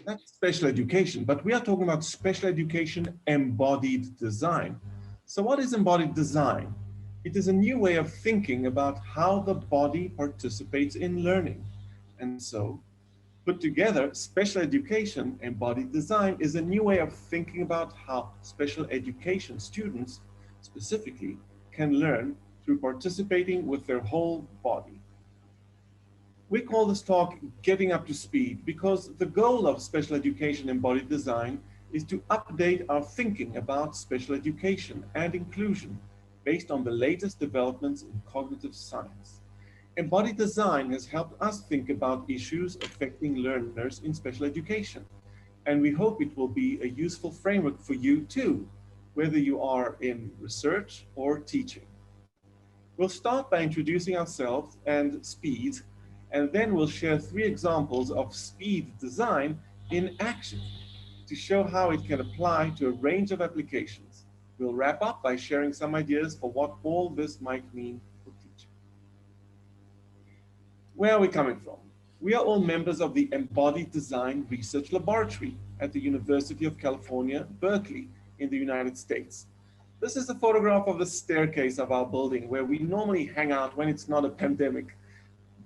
That's special education, but we are talking about special education embodied design. So what is embodied design? It is a new way of thinking about how the body participates in learning. And so, put together, special education embodied design is a new way of thinking about how special education students, specifically, can learn through participating with their whole body. We call this talk Getting Up to Speed because the goal of special education embodied design is to update our thinking about special education and inclusion based on the latest developments in cognitive science. Embodied design has helped us think about issues affecting learners in special education, and we hope it will be a useful framework for you too, whether you are in research or teaching. We'll start by introducing ourselves and SPEED, and then we'll share 3 examples of SPEED design in action to show how it can apply to a range of applications. We'll wrap up by sharing some ideas for what all this might mean for teaching. Where are we coming from? We are all members of the Embodied Design Research Laboratory at the University of California, Berkeley, in the United States. This is a photograph of the staircase of our building where we normally hang out when it's not a pandemic.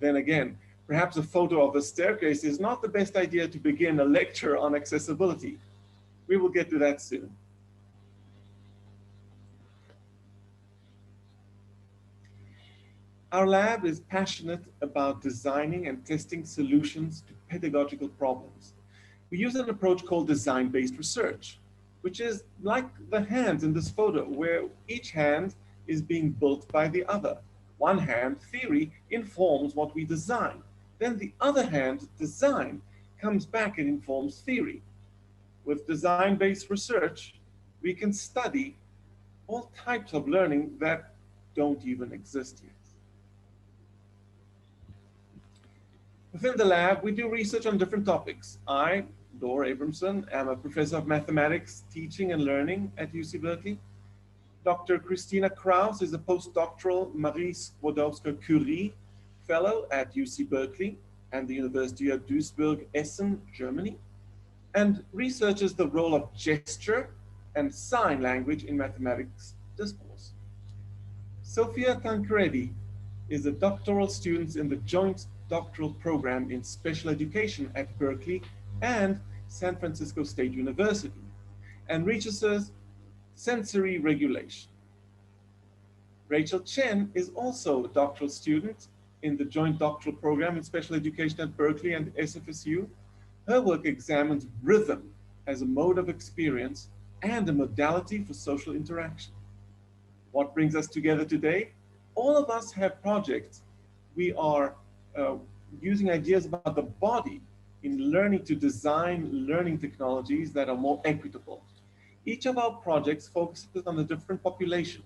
Then again, perhaps a photo of the staircase is not the best idea to begin a lecture on accessibility. We will get to that soon. Our lab is passionate about designing and testing solutions to pedagogical problems. We use an approach called design-based research, which is like the hands in this photo, where each hand is being built by the other. One hand, theory, informs what we design. Then the other hand, design, comes back and informs theory. With design-based research, we can study all types of learning that don't even exist yet. Within the lab, we do research on different topics. I, Dor Abramson, am a professor of mathematics, teaching and learning at UC Berkeley. Dr. CHRISTINA KRAUSE is a postdoctoral Marie Skłodowska-Curie fellow at UC Berkeley and the University of Duisburg-Essen, Germany, and researches the role of gesture and sign language in mathematics discourse. SOFIA TANCREDI is a doctoral student in the joint doctoral program in special education at Berkeley and San Francisco State University, and researches sensory regulation. Rachel CHEN is also a doctoral student in the joint doctoral program in special education at Berkeley and SFSU. Her work examines rhythm as a mode of experience and a modality for social interaction. What brings us together today? All of us have projects. We are using ideas about the body in learning to design learning technologies that are more equitable. Each of our projects focuses on a different population: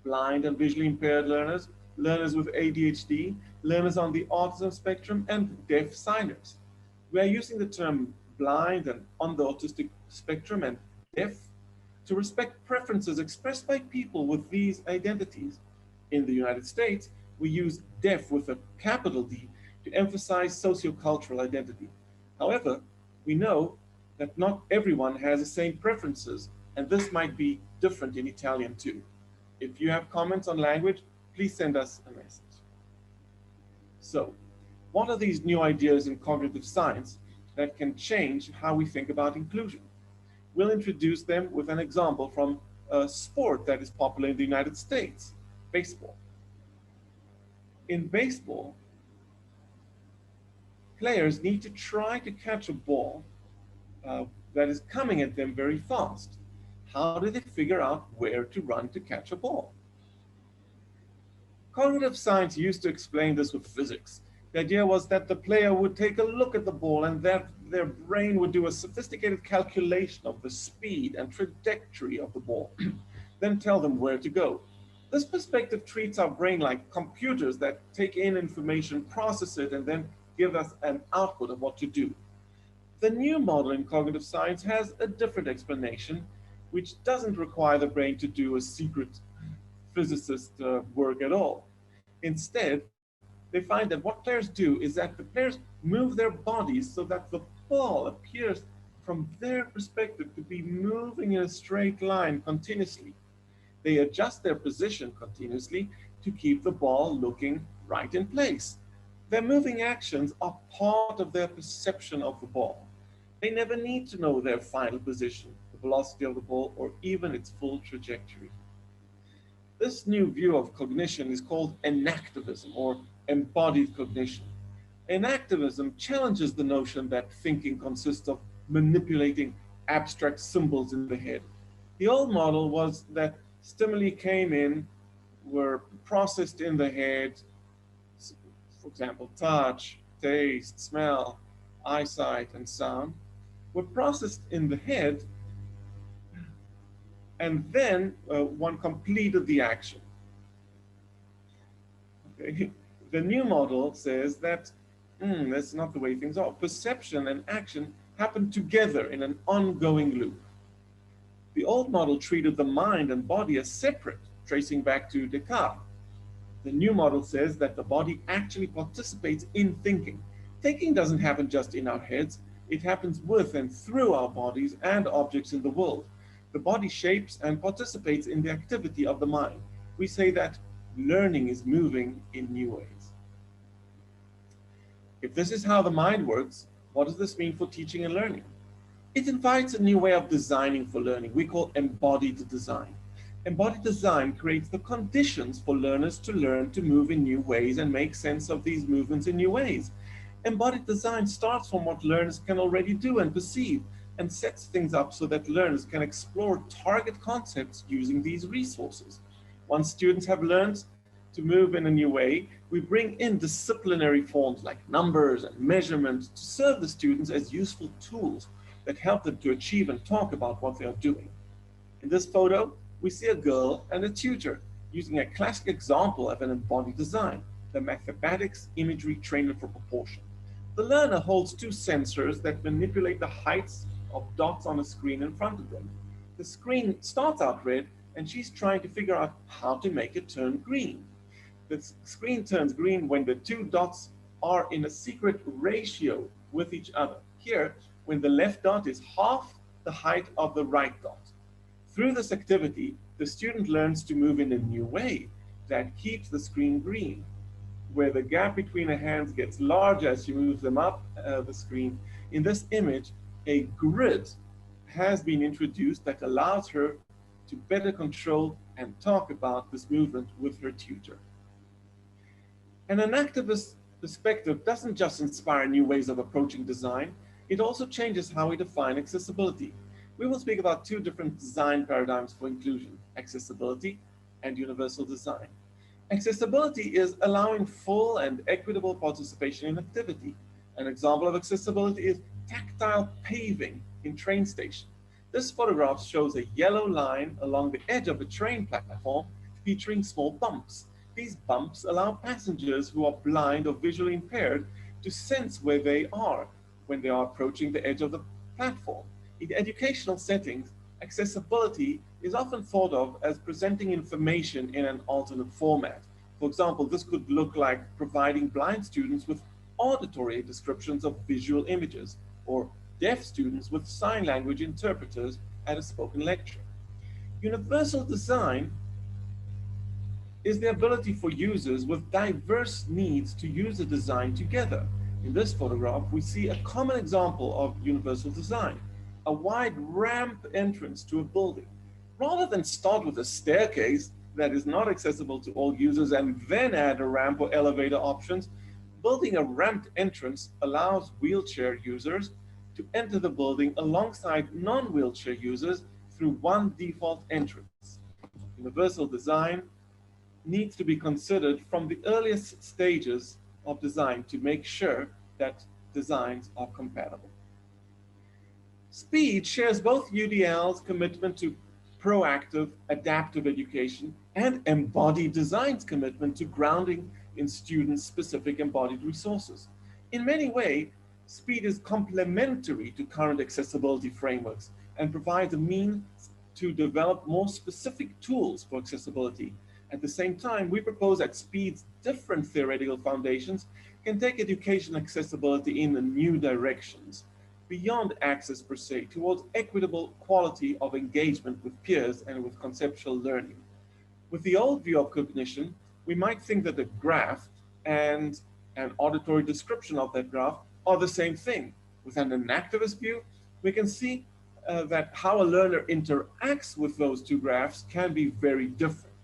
blind and visually impaired learners, learners with ADHD, learners on the autism spectrum, and deaf signers. We are using the term blind and on the autistic spectrum and deaf to respect preferences expressed by people with these identities. In the United States, we use deaf with a capital D to emphasize sociocultural identity. However, we know that not everyone has the same preferences, and this might be different in Italian too. If you have comments on language, please send us a message. So, what are these new ideas in cognitive science that can change how we think about inclusion? We'll introduce them with an example from a sport that is popular in the United States, baseball. In baseball, players need to try to catch a ball that is coming at them very fast. How do they figure out where to run to catch a ball? Cognitive science used to explain this with physics. The idea was that the player would take a look at the ball and that their brain would do a sophisticated calculation of the speed and trajectory of the ball, then tell them where to go. This perspective treats our brain like computers that take in information, process it, and then give us an output of what to do. The new model in cognitive science has a different explanation, which doesn't require the brain to do a secret physicist work at all. Instead, they find that what players do is that the players move their bodies so that the ball appears from their perspective, to be moving in a straight line continuously. They adjust their position continuously to keep the ball looking right in place. Their moving actions are part of their perception of the ball. They never need to know their final position, the velocity of the ball, or even its full trajectory. This new view of cognition is called enactivism, or embodied cognition. Enactivism challenges the notion that thinking consists of manipulating abstract symbols in the head. The old model was that stimuli came in, were processed in the head, for example, touch, taste, smell, eyesight, and sound, were processed in the head, and then one completed the action. Okay. The new model says that that's not the way things are. Perception and action happen together in an ongoing loop. The old model treated the mind and body as separate, tracing back to Descartes. The new model says that the body actually participates in thinking. Thinking doesn't happen just in our heads, it happens with and through our bodies and objects in the world. The body shapes and participates in the activity of the mind. We say that learning is moving in new ways. If this is how the mind works, what does this mean for teaching and learning? It invites a new way of designing for learning we call embodied design. Embodied design creates the conditions for learners to learn to move in new ways and make sense of these movements in new ways. Embodied design starts from what learners can already do and perceive, and sets things up so that learners can explore target concepts using these resources. Once students have learned to move in a new way, we bring in disciplinary forms like numbers and measurement to serve the students as useful tools that help them to achieve and talk about what they are doing. In this photo, we see a girl and a tutor using a classic example of an embodied design, the mathematics imagery trainer for proportion. The learner holds two sensors that manipulate the heights of dots on a screen in front of them. The screen starts out red, and she's trying to figure out how to make it turn green. The screen turns green when the two dots are in a secret ratio with each other. Here, when the left dot is half the height of the right dot. Through this activity, the student learns to move in a new way that keeps the screen green. Where the gap between her hands gets larger as she moves them up the screen, in this image, a grid has been introduced that allows her to better control and talk about this movement with her tutor. And an activist perspective doesn't just inspire new ways of approaching design, it also changes how we define accessibility. We will speak about two different design paradigms for inclusion, accessibility and universal design. Accessibility is allowing full and equitable participation in activity. An example of accessibility is tactile paving in train station. This photograph shows a yellow line along the edge of a train platform featuring small bumps. These bumps allow passengers who are blind or visually impaired to sense where they are when they are approaching the edge of the platform. In educational settings, accessibility is often thought of as presenting information in an alternate format. For example, this could look like providing blind students with auditory descriptions of visual images, or deaf students with sign language interpreters at a spoken lecture. Universal design is the ability for users with diverse needs to use a design together. In this photograph, we see a common example of universal design, a wide ramp entrance to a building. Rather than start with a staircase that is not accessible to all users and then add a ramp or elevator options, building a ramped entrance allows wheelchair users to enter the building alongside non-wheelchair users through one default entrance. Universal design needs to be considered from the earliest stages of design to make sure that designs are compatible. SpEED shares both UDL's commitment to proactive, adaptive education and Embodied Design's commitment to grounding in student-specific embodied resources. In many ways, SpEED is complementary to current accessibility frameworks and provides a means to develop more specific tools for accessibility. At the same time, we propose that SpEED's different theoretical foundations can take education accessibility in new directions. beyond access per se, towards equitable quality of engagement with peers and with conceptual learning. With the old view of cognition, we might think that a graph and an auditory description of that graph are the same thing. Within an activist view, we can see that how a learner interacts with those two graphs can be very different.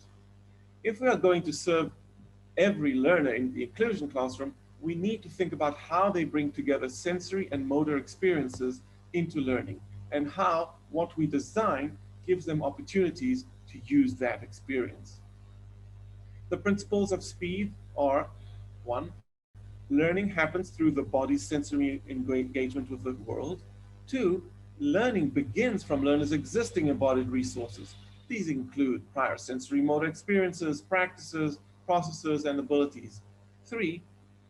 If we are going to serve every learner in the inclusion classroom, we need to think about how they bring together sensory and motor experiences into learning, and how what we design gives them opportunities to use that experience. The principles of SpEED are: 1, learning happens through the body's sensory engagement with the world. 2, learning begins from learners' existing embodied resources. These include prior sensory motor experiences, practices, processes, and abilities. 3,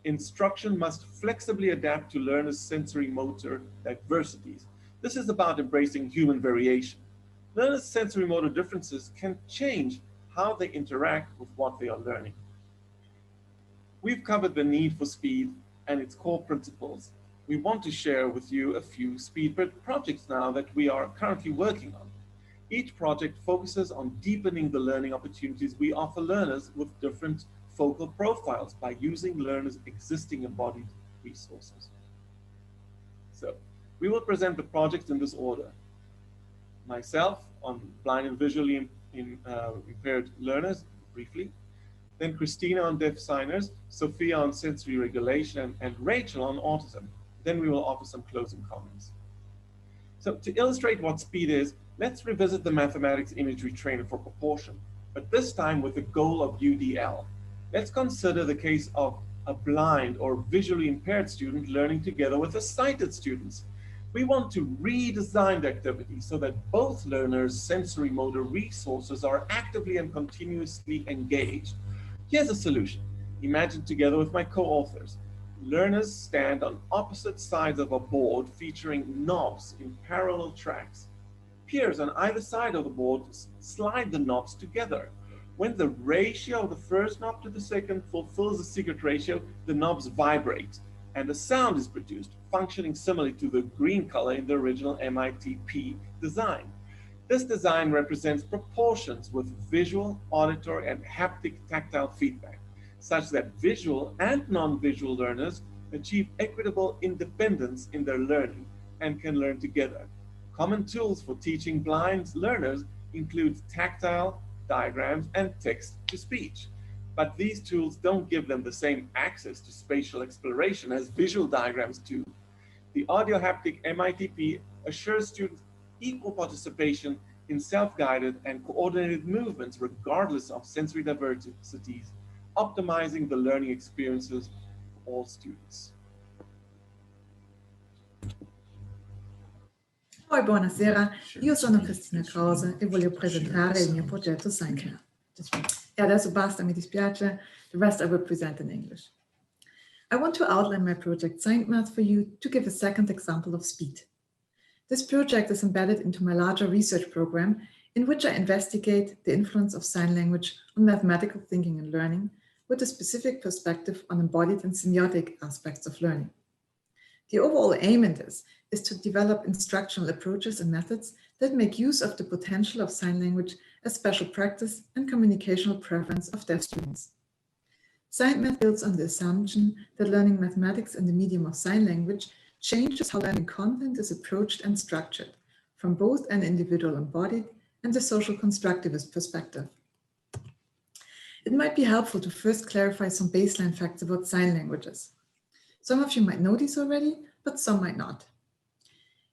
instruction must flexibly adapt to learners' sensory motor diversities. This is about embracing human variation. Learners' sensory motor differences can change how they interact with what they are learning. We've covered the need for SpEED and its core principles. We want to share with you a few SpEED projects now that we are currently working on. Each project focuses on deepening the learning opportunities we offer learners with different focal profiles by using learners' existing embodied resources. So, we will present the projects in this order. Myself on blind and visually impaired learners, briefly. Then Christina on deaf signers, Sophia on sensory regulation, and Rachel on autism. Then we will offer some closing comments. So to illustrate what SpEED is, let's revisit the mathematics imagery trainer for proportion, but this time with the goal of UDL. Let's consider the case of a blind or visually impaired student learning together with the sighted students. We want to redesign the activity so that both learners' sensory motor resources are actively and continuously engaged. Here's a solution. Imagine together with my co-authors. Learners stand on opposite sides of a board featuring knobs in parallel tracks. Peers on either side of the board slide the knobs together. When the ratio of the first knob to the second fulfills the secret ratio, the knobs vibrate and a sound is produced, functioning similarly to the green color in the original MITP design. This design represents proportions with visual, auditory, and haptic tactile feedback, such that visual and non-visual learners achieve equitable independence in their learning and can learn together. Common tools for teaching blind learners include tactile, diagrams, and text-to-speech. But these tools don't give them the same access to spatial exploration as visual diagrams do. The audio-haptic MITP assures students equal participation in self-guided and coordinated movements regardless of sensory diversities, optimizing the learning experiences for all students. Poi buonasera, io sono Cristina KRAUSE e voglio presentare il mio progetto ScienceMath. E adesso basta, mi dispiace, the rest I will present in English. I want to outline my project ScienceMath for you to give a second example of SpEED. This project is embedded into my larger research program in which I investigate the influence of sign language on mathematical thinking and learning with a specific perspective on embodied and semiotic aspects of learning. The overall aim in this is to develop instructional approaches and methods that make use of the potential of sign language as special practice and communicational preference of deaf students. ScienceMath builds on the assumption that learning mathematics in the medium of sign language changes how learning content is approached and structured from both an individual embodied and a social constructivist perspective. It might be helpful to first clarify some baseline facts about sign languages. Some of you might know these already, but some might not.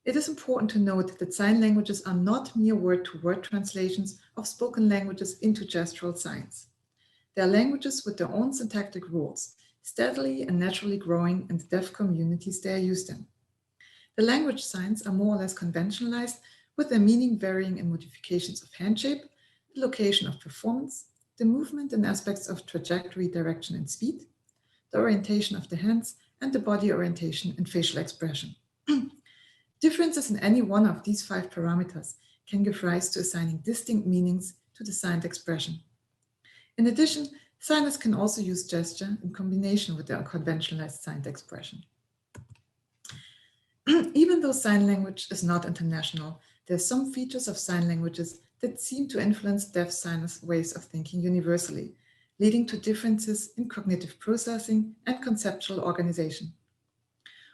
It is important to note that sign languages are not mere word-to-word translations of spoken languages into gestural signs. They are languages with their own syntactic rules, steadily and naturally growing in the deaf communities they are used in. The language signs are more or less conventionalized, with their meaning varying in modifications of hand shape, the location of performance, the movement and aspects of trajectory, direction, and speed, the orientation of the hands, and the body orientation and facial expression. Differences in any one of these 5 parameters can give rise to assigning distinct meanings to the signed expression. In addition, signers can also use gesture in combination with their conventionalized signed expression. Even though sign language is not international, there are some features of sign languages that seem to influence deaf signers' ways of thinking universally, leading to differences in cognitive processing and conceptual organization.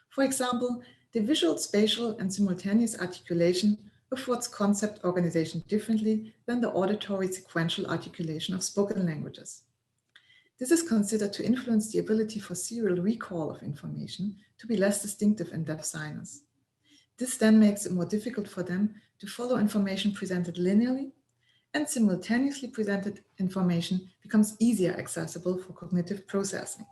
For example, the visual, spatial, and simultaneous articulation affords concept organization differently than the auditory sequential articulation of spoken languages. This is considered to influence the ability for serial recall of information to be less distinctive in deaf signers. This then makes it more difficult for them to follow information presented linearly, and simultaneously presented information becomes easier accessible for cognitive processing.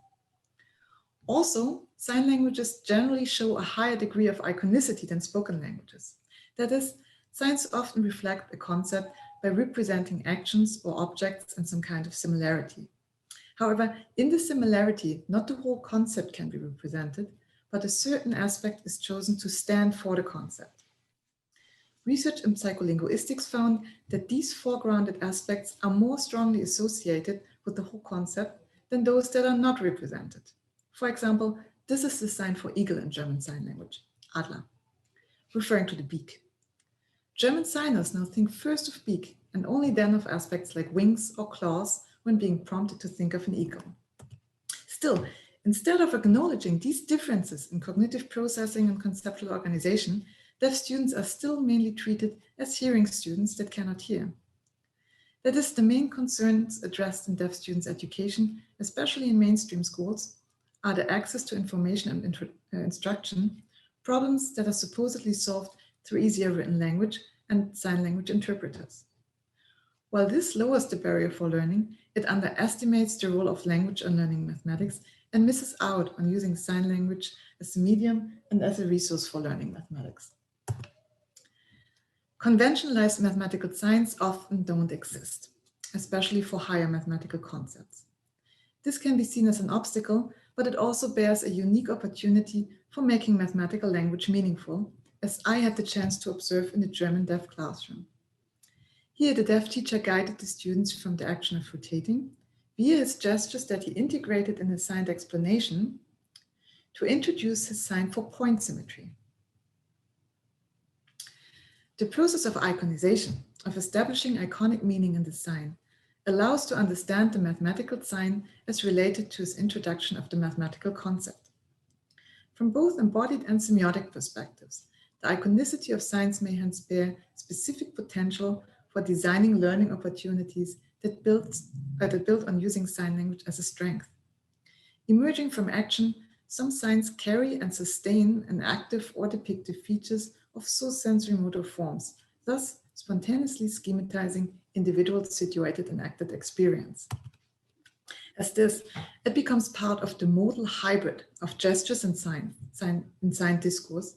Also, sign languages generally show a higher degree of iconicity than spoken languages. That is, signs often reflect a concept by representing actions or objects in some kind of similarity. However, in the similarity, not the whole concept can be represented, but a certain aspect is chosen to stand for the concept. Research in psycholinguistics found that these foregrounded aspects are more strongly associated with the whole concept than those that are not represented. For example, this is the sign for eagle in German Sign Language, Adler, referring to the beak. German signers now think first of beak and only then of aspects like wings or claws when being prompted to think of an eagle. Still, instead of acknowledging these differences in cognitive processing and conceptual organization, deaf students are still mainly treated as hearing students that cannot hear. That is, the main concerns addressed in deaf students' education, especially in mainstream schools, are the access to information and instruction, problems that are supposedly solved through easier written language and sign language interpreters. While this lowers the barrier for learning, it underestimates the role of language in learning mathematics and misses out on using sign language as a medium and as a resource for learning mathematics. Conventionalized mathematical signs often don't exist, especially for higher mathematical concepts. This can be seen as an obstacle, but it also bears a unique opportunity for making mathematical language meaningful, as I had the chance to observe in the German deaf classroom. Here, the deaf teacher guided the students from the action of rotating via his gestures that he integrated in his signed explanation to introduce his sign for point symmetry. The process of iconization, of establishing iconic meaning in the sign, allows to understand the mathematical sign as related to his introduction of the mathematical concept. From both embodied and semiotic perspectives, the iconicity of signs may hence bear specific potential for designing learning opportunities that build on using sign language as a strength. Emerging from action, some signs carry and sustain an active or depictive features of sensory-motor forms, thus spontaneously schematizing individuals situated in acted experience. As this, it becomes part of the modal hybrid of gestures and sign discourse,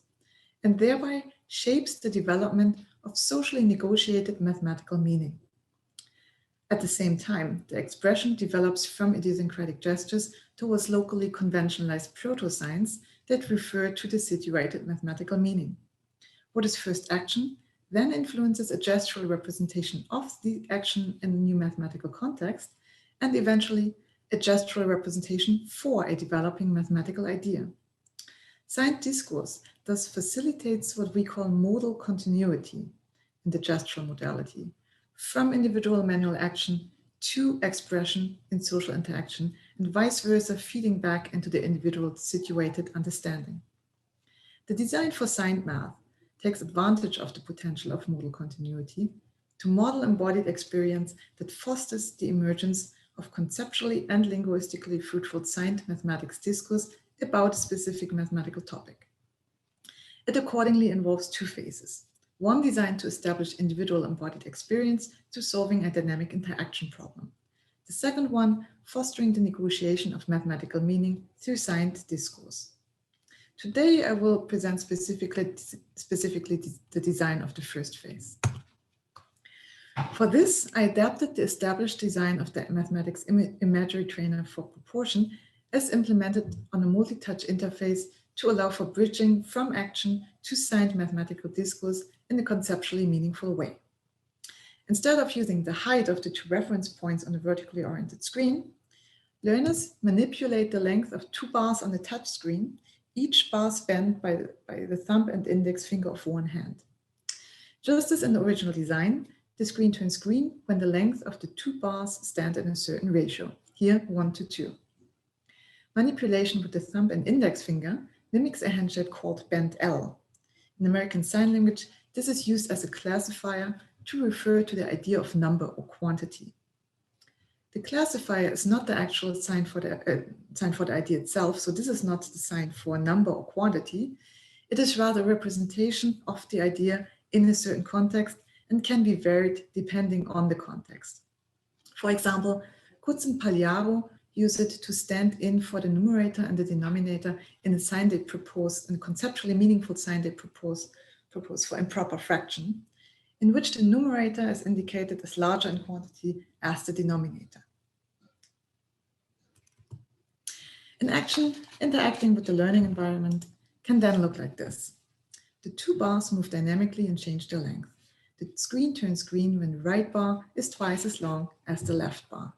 and thereby shapes the development of socially negotiated mathematical meaning. At the same time, the expression develops from idiosyncratic gestures towards locally conventionalized proto-signs that refer to the situated mathematical meaning. What is first action then influences a gestural representation of the action in a new mathematical context, and eventually a gestural representation for a developing mathematical idea. Signed discourse thus facilitates what we call modal continuity in the gestural modality, from individual manual action to expression in social interaction, and vice versa, feeding back into the individual situated understanding. The design for signed math takes advantage of the potential of modal continuity to model embodied experience that fosters the emergence of conceptually and linguistically fruitful signed mathematics discourse about a specific mathematical topic. It accordingly involves two phases. One designed to establish individual embodied experience to solving a dynamic interaction problem. The second one fostering the negotiation of mathematical meaning through signed discourse. Today, I will present specifically the design of the first phase. For this, I adapted the established design of the mathematics imagery trainer for proportion as implemented on a multi-touch interface to allow for bridging from action to signed mathematical discourse in a conceptually meaningful way. Instead of using the height of the two reference points on a vertically oriented screen, learners manipulate the length of two bars on the touch screen each bar spanned by the thumb and index finger of one hand. Just as in the original design, the screen turns green when the length of the two bars stand in a certain ratio, here 1 to 2. Manipulation with the thumb and index finger mimics a hand shape called bend L. In American Sign Language, this is used as a classifier to refer to the idea of number or quantity. The classifier is not the actual sign for the idea itself, so this is not the sign for number or quantity. It is rather a representation of the idea in a certain context and can be varied depending on the context. For example, Kutz and Pagliaro use it to stand in for the numerator and the denominator in a sign they propose, in a conceptually meaningful sign they propose for improper fraction, in which the numerator is indicated as larger in quantity as the denominator. In action, interacting with the learning environment can then look like this. The two bars move dynamically and change their length. The screen turns green when the right bar is twice as long as the left bar.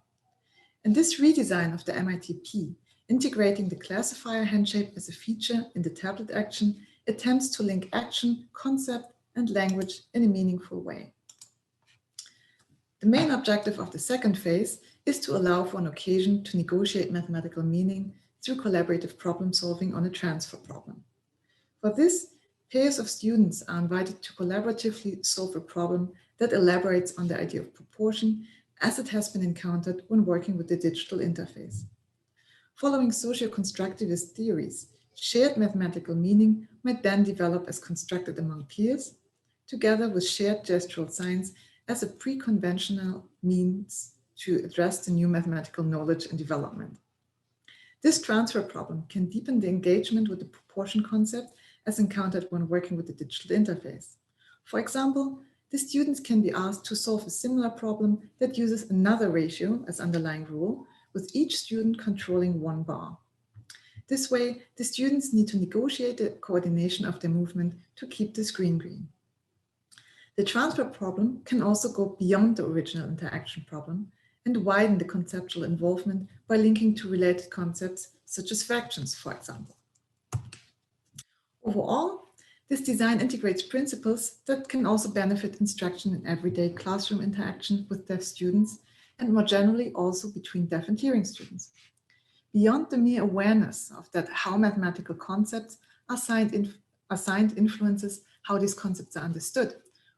In this redesign of the MITP, integrating the classifier hand shape as a feature in the tablet action attempts to link action, concept, and language in a meaningful way. The main objective of the second phase is to allow for an occasion to negotiate mathematical meaning through collaborative problem solving on a transfer problem. For this, pairs of students are invited to collaboratively solve a problem that elaborates on the idea of proportion as it has been encountered when working with the digital interface. Following socio-constructivist theories, shared mathematical meaning might then develop as constructed among peers, together with shared gestural signs as a pre-conventional means to address the new mathematical knowledge and development. This transfer problem can deepen the engagement with the proportion concept as encountered when working with the digital interface. For example, the students can be asked to solve a similar problem that uses another ratio as underlying rule, with each student controlling one bar. This way, the students need to negotiate the coordination of their movement to keep the screen green. The transfer problem can also go beyond the original interaction problem and widen the conceptual involvement by linking to related concepts such as fractions, for example. Overall, this design integrates principles that can also benefit instruction in everyday classroom interaction with deaf students and more generally also between deaf and hearing students. Beyond the mere awareness of that how mathematical concepts assigned influences how these concepts are understood,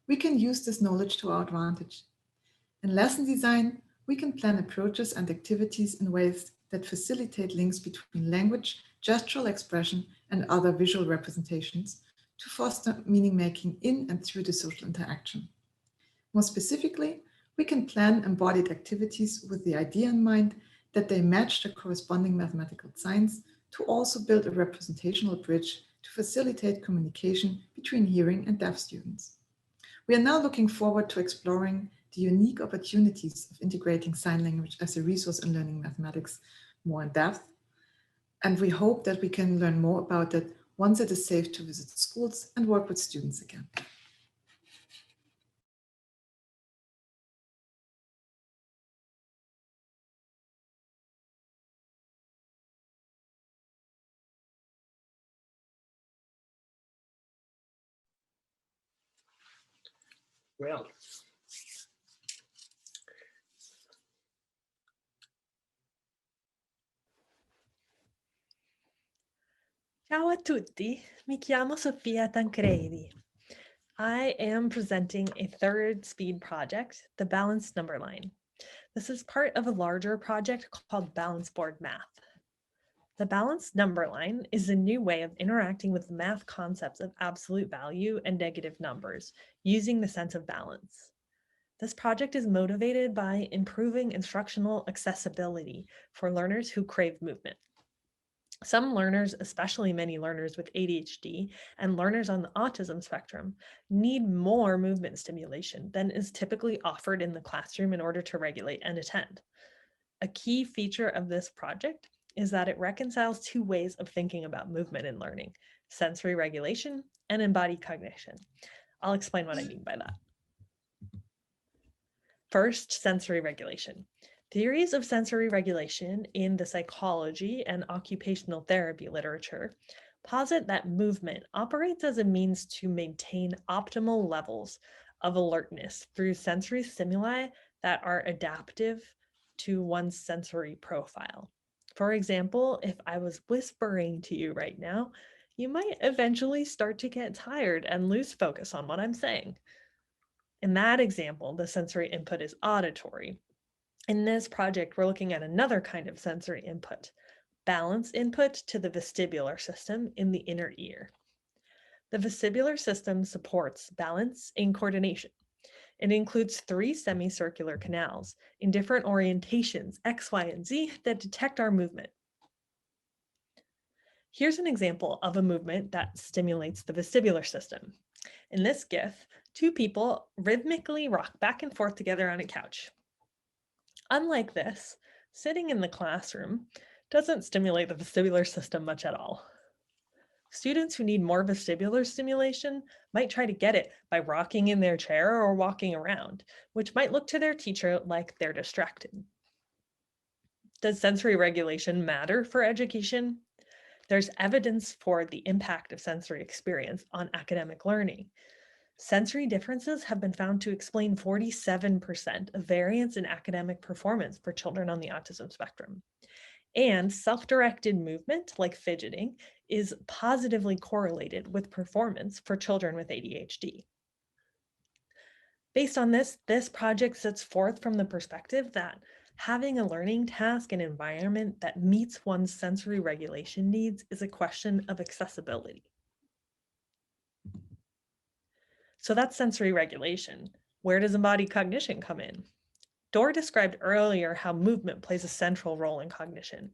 we can use this knowledge to our advantage. In lesson design, we can plan approaches and activities in ways that facilitate links between language, gestural expression, and other visual representations to foster meaning-making in and through the social interaction. More specifically, we can plan embodied activities with the idea in mind that they match the corresponding mathematical signs to also build a representational bridge to facilitate communication between hearing and deaf students. We are now looking forward to exploring the unique opportunities of integrating sign language as a resource in learning mathematics more in depth. And we hope that we can learn more about it once it is safe to visit schools and work with students again. Well, ciao a tutti, mi chiamo Sofia Tancredi. I am presenting a third SpEED project, the Balanced Number Line. This is part of a larger project called Balance Board Math. The balanced number line is a new way of interacting with the math concepts of absolute value and negative numbers using the sense of balance. This project is motivated by improving instructional accessibility for learners who crave movement. Some learners, especially many learners with ADHD and learners on the autism spectrum, need more movement stimulation than is typically offered in the classroom in order to regulate and attend. A key feature of this project is that it reconciles two ways of thinking about movement in learning: sensory regulation and embodied cognition. I'll explain what I mean by that. First, sensory regulation. Theories of sensory regulation in the psychology and occupational therapy literature posit that movement operates as a means to maintain optimal levels of alertness through sensory stimuli that are adaptive to one's sensory profile. For example, if I was whispering to you right now, you might eventually start to get tired and lose focus on what I'm saying. In that example, the sensory input is auditory. In this project, we're looking at another kind of sensory input, balance input to the vestibular system in the inner ear. The vestibular system supports balance and coordination. It includes 3 semicircular canals in different orientations, X, Y, and Z, that detect our movement. Here's an example of a movement that stimulates the vestibular system. In this GIF, 2 people rhythmically rock back and forth together on a couch. Unlike this, sitting in the classroom doesn't stimulate the vestibular system much at all. Students who need more vestibular stimulation might try to get it by rocking in their chair or walking around, which might look to their teacher like they're distracted. Does sensory regulation matter for education? There's evidence for the impact of sensory experience on academic learning. Sensory differences have been found to explain 47% of variance in academic performance for children on the autism spectrum. And self-directed movement, like fidgeting, is positively correlated with performance for children with ADHD. Based on this project sets forth from the perspective that having a learning task and environment that meets one's sensory regulation needs is a question of accessibility. So that's sensory regulation. Where does embodied cognition come in? Dor described earlier how movement plays a central role in cognition.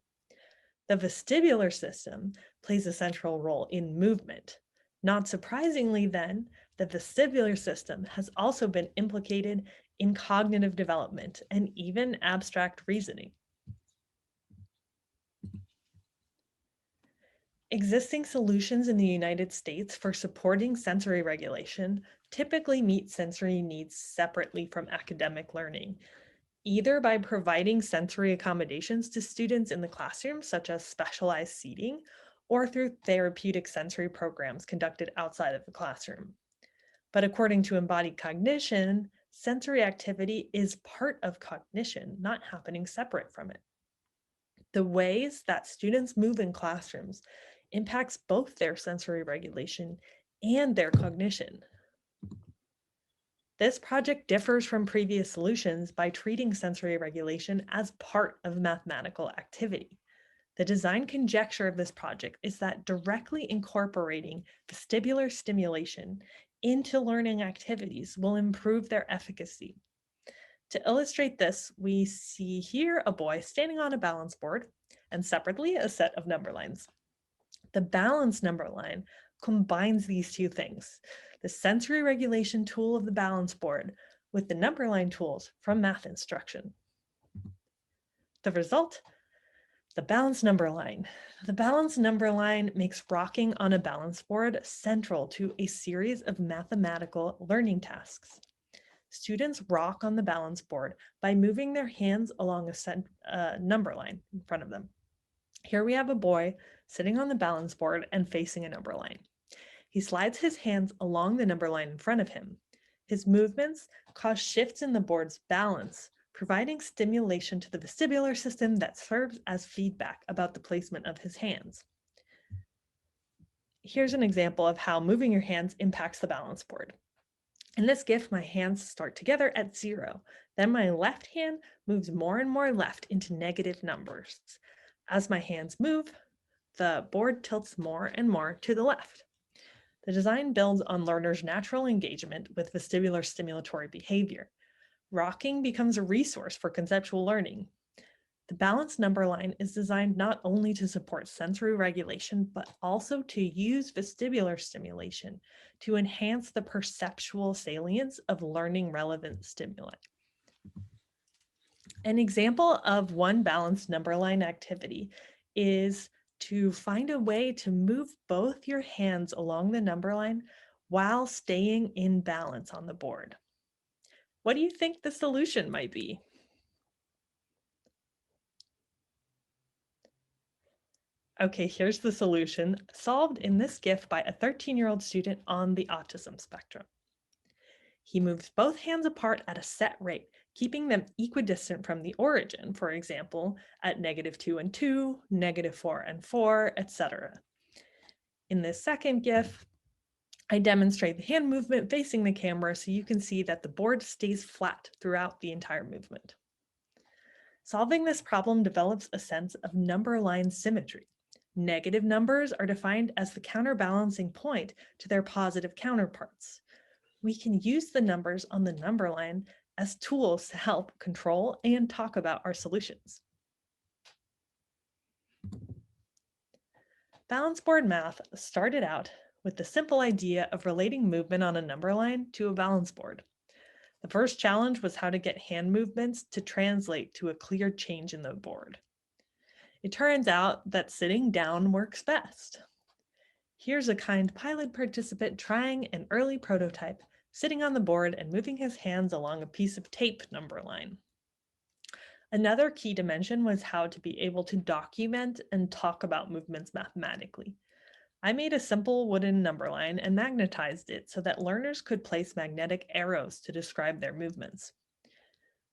The vestibular system plays a central role in movement. Not surprisingly then, the vestibular system has also been implicated in cognitive development and even abstract reasoning. Existing solutions in the United States for supporting sensory regulation typically meet sensory needs separately from academic learning, either by providing sensory accommodations to students in the classroom, such as specialized seating, or through therapeutic sensory programs conducted outside of the classroom. But according to embodied cognition, sensory activity is part of cognition, not happening separate from it. The ways that students move in classrooms impacts both their sensory regulation and their cognition. This project differs from previous solutions by treating sensory regulation as part of mathematical activity. The design conjecture of this project is that directly incorporating vestibular stimulation into learning activities will improve their efficacy. To illustrate this, we see here a boy standing on a balance board and separately a set of number lines. The balance number line combines these 2 things, the sensory regulation tool of the balance board with the number line tools from math instruction. The result, the balance number line. The balance number line makes rocking on a balance board central to a series of mathematical learning tasks. Students rock on the balance board by moving their hands along a number line in front of them. Here we have a boy sitting on the balance board and facing a number line. He slides his hands along the number line in front of him. His movements cause shifts in the board's balance, providing stimulation to the vestibular system that serves as feedback about the placement of his hands. Here's an example of how moving your hands impacts the balance board. In this GIF, my hands start together at 0. Then my left hand moves more and more left into negative numbers. As my hands move, the board tilts more and more to the left. The design builds on learners' natural engagement with vestibular stimulatory behavior. Rocking becomes a resource for conceptual learning. The balanced number line is designed not only to support sensory regulation, but also to use vestibular stimulation to enhance the perceptual salience of learning relevant stimuli. An example of one balanced number line activity is to find a way to move both your hands along the number line while staying in balance on the board. What do you think the solution might be? Okay, here's the solution, solved in this GIF by a 13-year-old student on the autism spectrum. He moves both hands apart at a set rate, keeping them equidistant from the origin, for example, at -2 and 2, -4 and 4, etc. In this second GIF, I demonstrate the hand movement facing the camera so you can see that the board stays flat throughout the entire movement. Solving this problem develops a sense of number line symmetry. Negative numbers are defined as the counterbalancing point to their positive counterparts. We can use the numbers on the number line as tools to help control and talk about our solutions. Balance board math started out with the simple idea of relating movement on a number line to a balance board. The first challenge was how to get hand movements to translate to a clear change in the board. It turns out that sitting down works best. Here's a kind pilot participant trying an early prototype, sitting on the board and moving his hands along a piece of tape number line. Another key dimension was how to be able to document and talk about movements mathematically. I made a simple wooden number line and magnetized it so that learners could place magnetic arrows to describe their movements.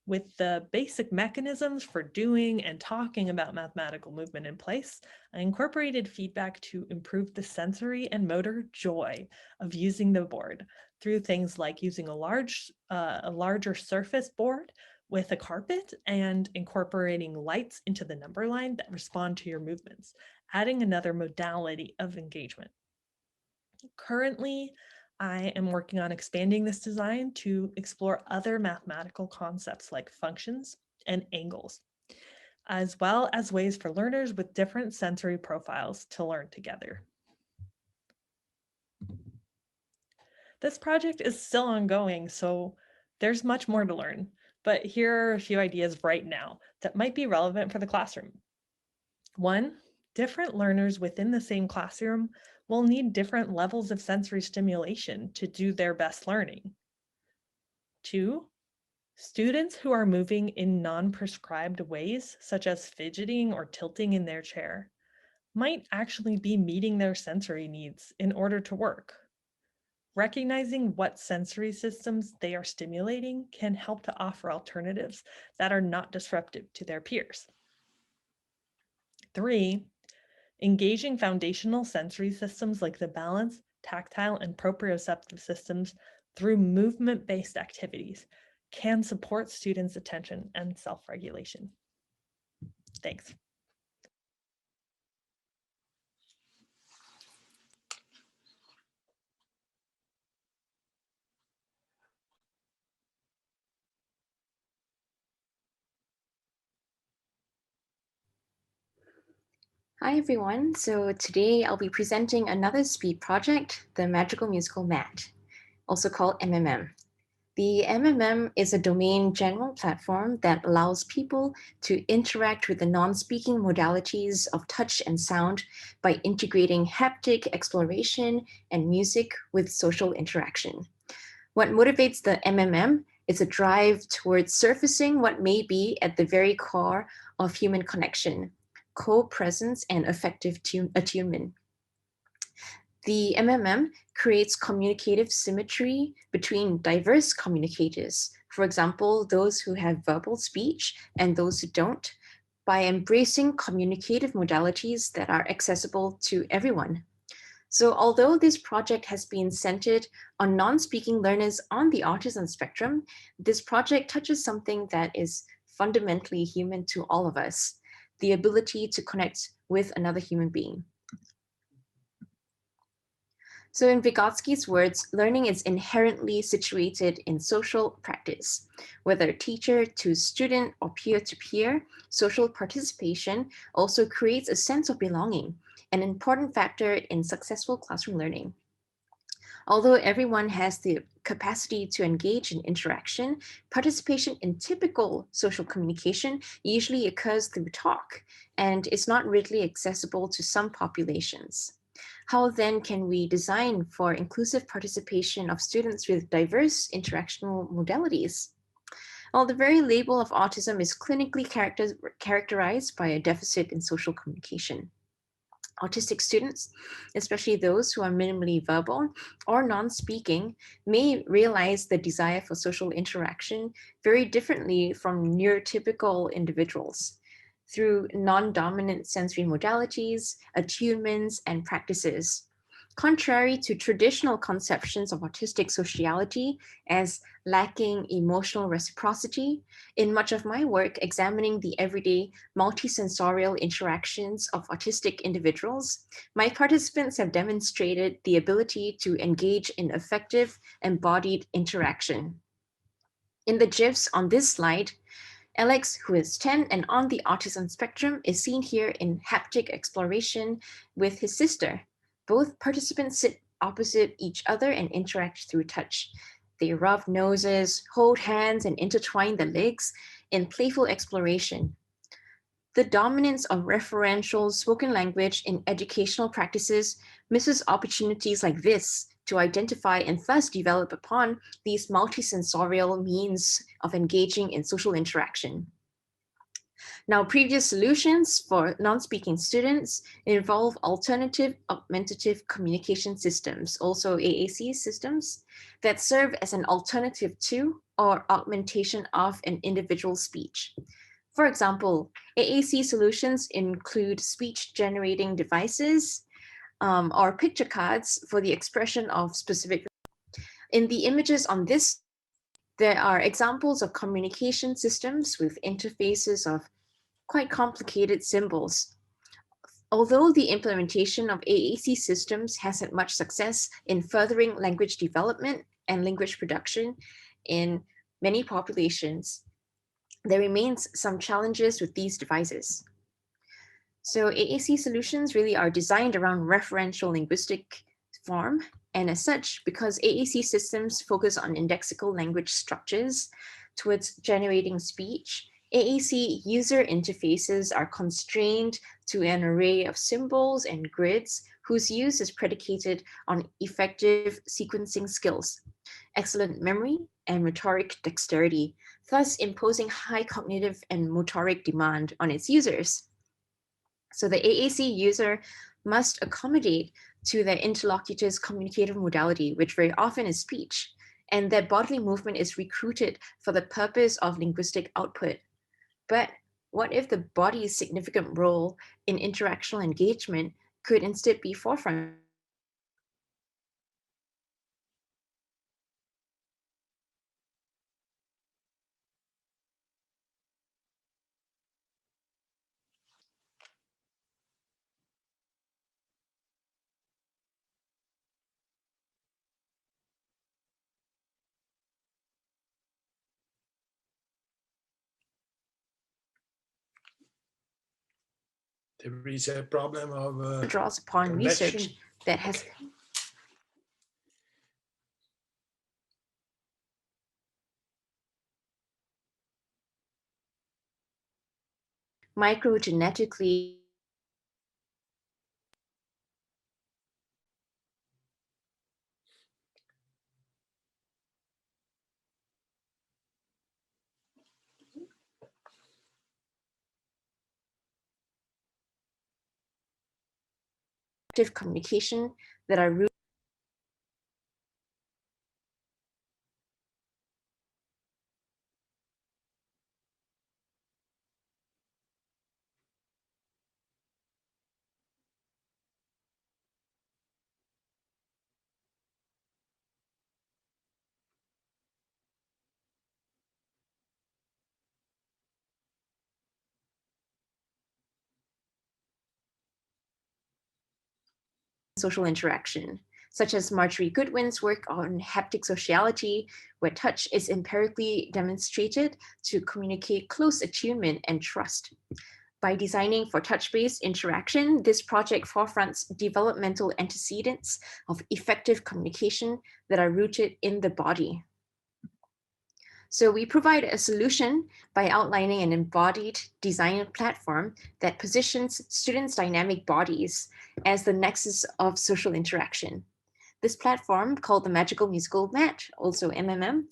With the basic mechanisms for doing and talking about mathematical movement in place, I incorporated feedback to improve the sensory and motor joy of using the board through things like using a larger surface board with a carpet and incorporating lights into the number line that respond to your movements, adding another modality of engagement. Currently, I am working on expanding this design to explore other mathematical concepts like functions and angles, as well as ways for learners with different sensory profiles to learn together. This project is still ongoing, so there's much more to learn, but here are a few ideas right now that might be relevant for the classroom. 1, different learners within the same classroom will need different levels of sensory stimulation to do their best learning. 2, students who are moving in non-prescribed ways, such as fidgeting or tilting in their chair, might actually be meeting their sensory needs in order to work. Recognizing what sensory systems they are stimulating can help to offer alternatives that are not disruptive to their peers. 3, engaging foundational sensory systems like the balance, tactile, and proprioceptive systems through movement-based activities can support students' attention and self-regulation. Thanks. Hi everyone, so today I'll be presenting another SPEED project, the Magical Musical Mat, also called MMM. The MMM is a domain general platform that allows people to interact with the non-speaking modalities of touch and sound by integrating haptic exploration and music with social interaction. What motivates the MMM is a drive towards surfacing what may be at the very core of human connection, co-presence and effective attunement. The MMM creates communicative symmetry between diverse communicators, for example, those who have verbal speech and those who don't, by embracing communicative modalities that are accessible to everyone. So although this project has been centered on non-speaking learners on the autism spectrum, this project touches something that is fundamentally human to all of us, the ability to connect with another human being. So in Vygotsky's words, learning is inherently situated in social practice. Whether teacher to student or peer-to-peer, social participation also creates a sense of belonging, an important factor in successful classroom learning. Although everyone has the capacity to engage in interaction, participation in typical social communication usually occurs through talk and is not readily accessible to some populations. How then can we design for inclusive participation of students with diverse interactional modalities? Well, the very label of autism is clinically characterized by a deficit in social communication. Autistic students, especially those who are minimally verbal or non-speaking, may realize the desire for social interaction very differently from neurotypical individuals through non-dominant sensory modalities, attunements, and practices. Contrary to traditional conceptions of autistic sociality as lacking emotional reciprocity, in much of my work examining the everyday multisensorial interactions of autistic individuals, my participants have demonstrated the ability to engage in effective embodied interaction. In the GIFs on this slide, Alex, who is 10 and on the autism spectrum, is seen here in haptic exploration with his sister. Both participants sit opposite each other and interact through touch. They rub noses, hold hands, and intertwine the legs in playful exploration. The dominance of referential spoken language in educational practices misses opportunities like this to identify and thus develop upon these multisensorial means of engaging in social interaction. Now, previous solutions for non-speaking students involve alternative augmentative communication systems, also AAC systems, that serve as an alternative to or augmentation of an individual's speech. For example, AAC solutions include speech-generating devices or picture cards for the expression of specific. In the images on this, there are examples of communication systems with interfaces of quite complicated symbols. Although the implementation of AAC systems has had much success in furthering language development and language production in many populations, there remains some challenges with these devices. So AAC solutions really are designed around referential linguistic form. And as such, because AAC systems focus on indexical language structures towards generating speech, AAC user interfaces are constrained to an array of symbols and grids whose use is predicated on effective sequencing skills, excellent memory, and rhetoric dexterity, thus imposing high cognitive and motoric demand on its users. So the AAC user must accommodate to their interlocutor's communicative modality, which very often is speech, and their bodily movement is recruited for the purpose of linguistic output. But what if the body's significant role in interactional engagement could instead be forefront? There is a problem of draws upon connection. research that has microgenetically communication that are rooted social interaction, such as Marjorie Goodwin's work on haptic sociality, where touch is empirically demonstrated to communicate close attunement and trust. By designing for touch-based interaction, this project forefronts developmental antecedents of effective communication that are rooted in the body. So we provide a solution by outlining an embodied design platform that positions students' dynamic bodies as the nexus of social interaction. This platform, called the Magical Musical Mat, also MMM,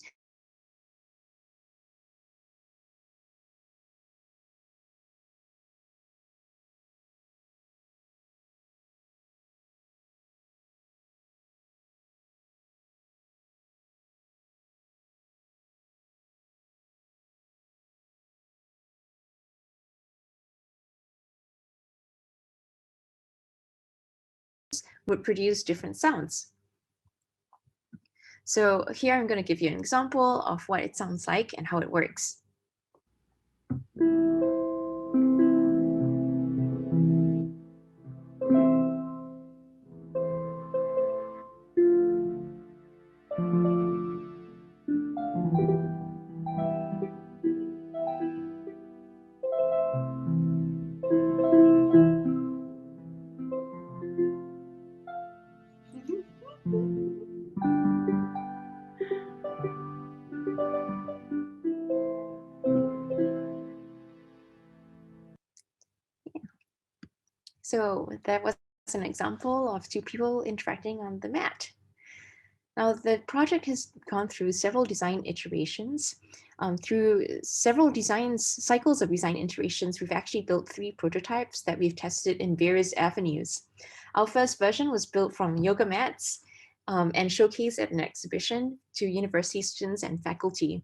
would produce different sounds. So here I'm going to give you an example of what it sounds like and how it works. So that was an example of two people interacting on the mat. Now, the project has gone through several design iterations. Through several cycles of design iterations, we've actually built 3 prototypes that we've tested in various avenues. Our first version was built from yoga mats and showcased at an exhibition to university students and faculty.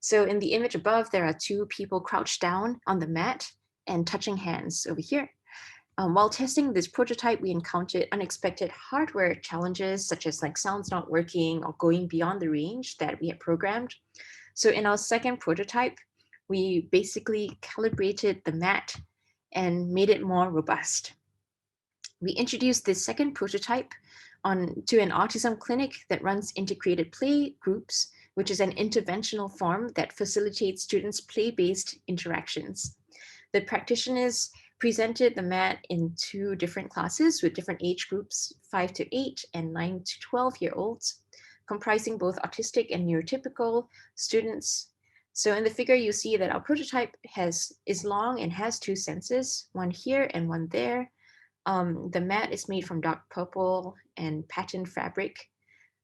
So in the image above, there are 2 people crouched down on the mat and touching hands over here. While testing this prototype, we encountered unexpected hardware challenges, such as sounds not working or going beyond the range that we had programmed. So in our second prototype, we basically calibrated the mat and made it more robust. We introduced this second prototype to an autism clinic that runs integrated play groups, which is an interventional form that facilitates students' play-based interactions. The practitioners presented the mat in 2 different classes with different age groups, 5 to 8 and 9 to 12-year-olds, comprising both autistic and neurotypical students. So in the figure, you see that our prototype is long and has 2 senses, one here and one there. The mat is made from dark purple and patterned fabric.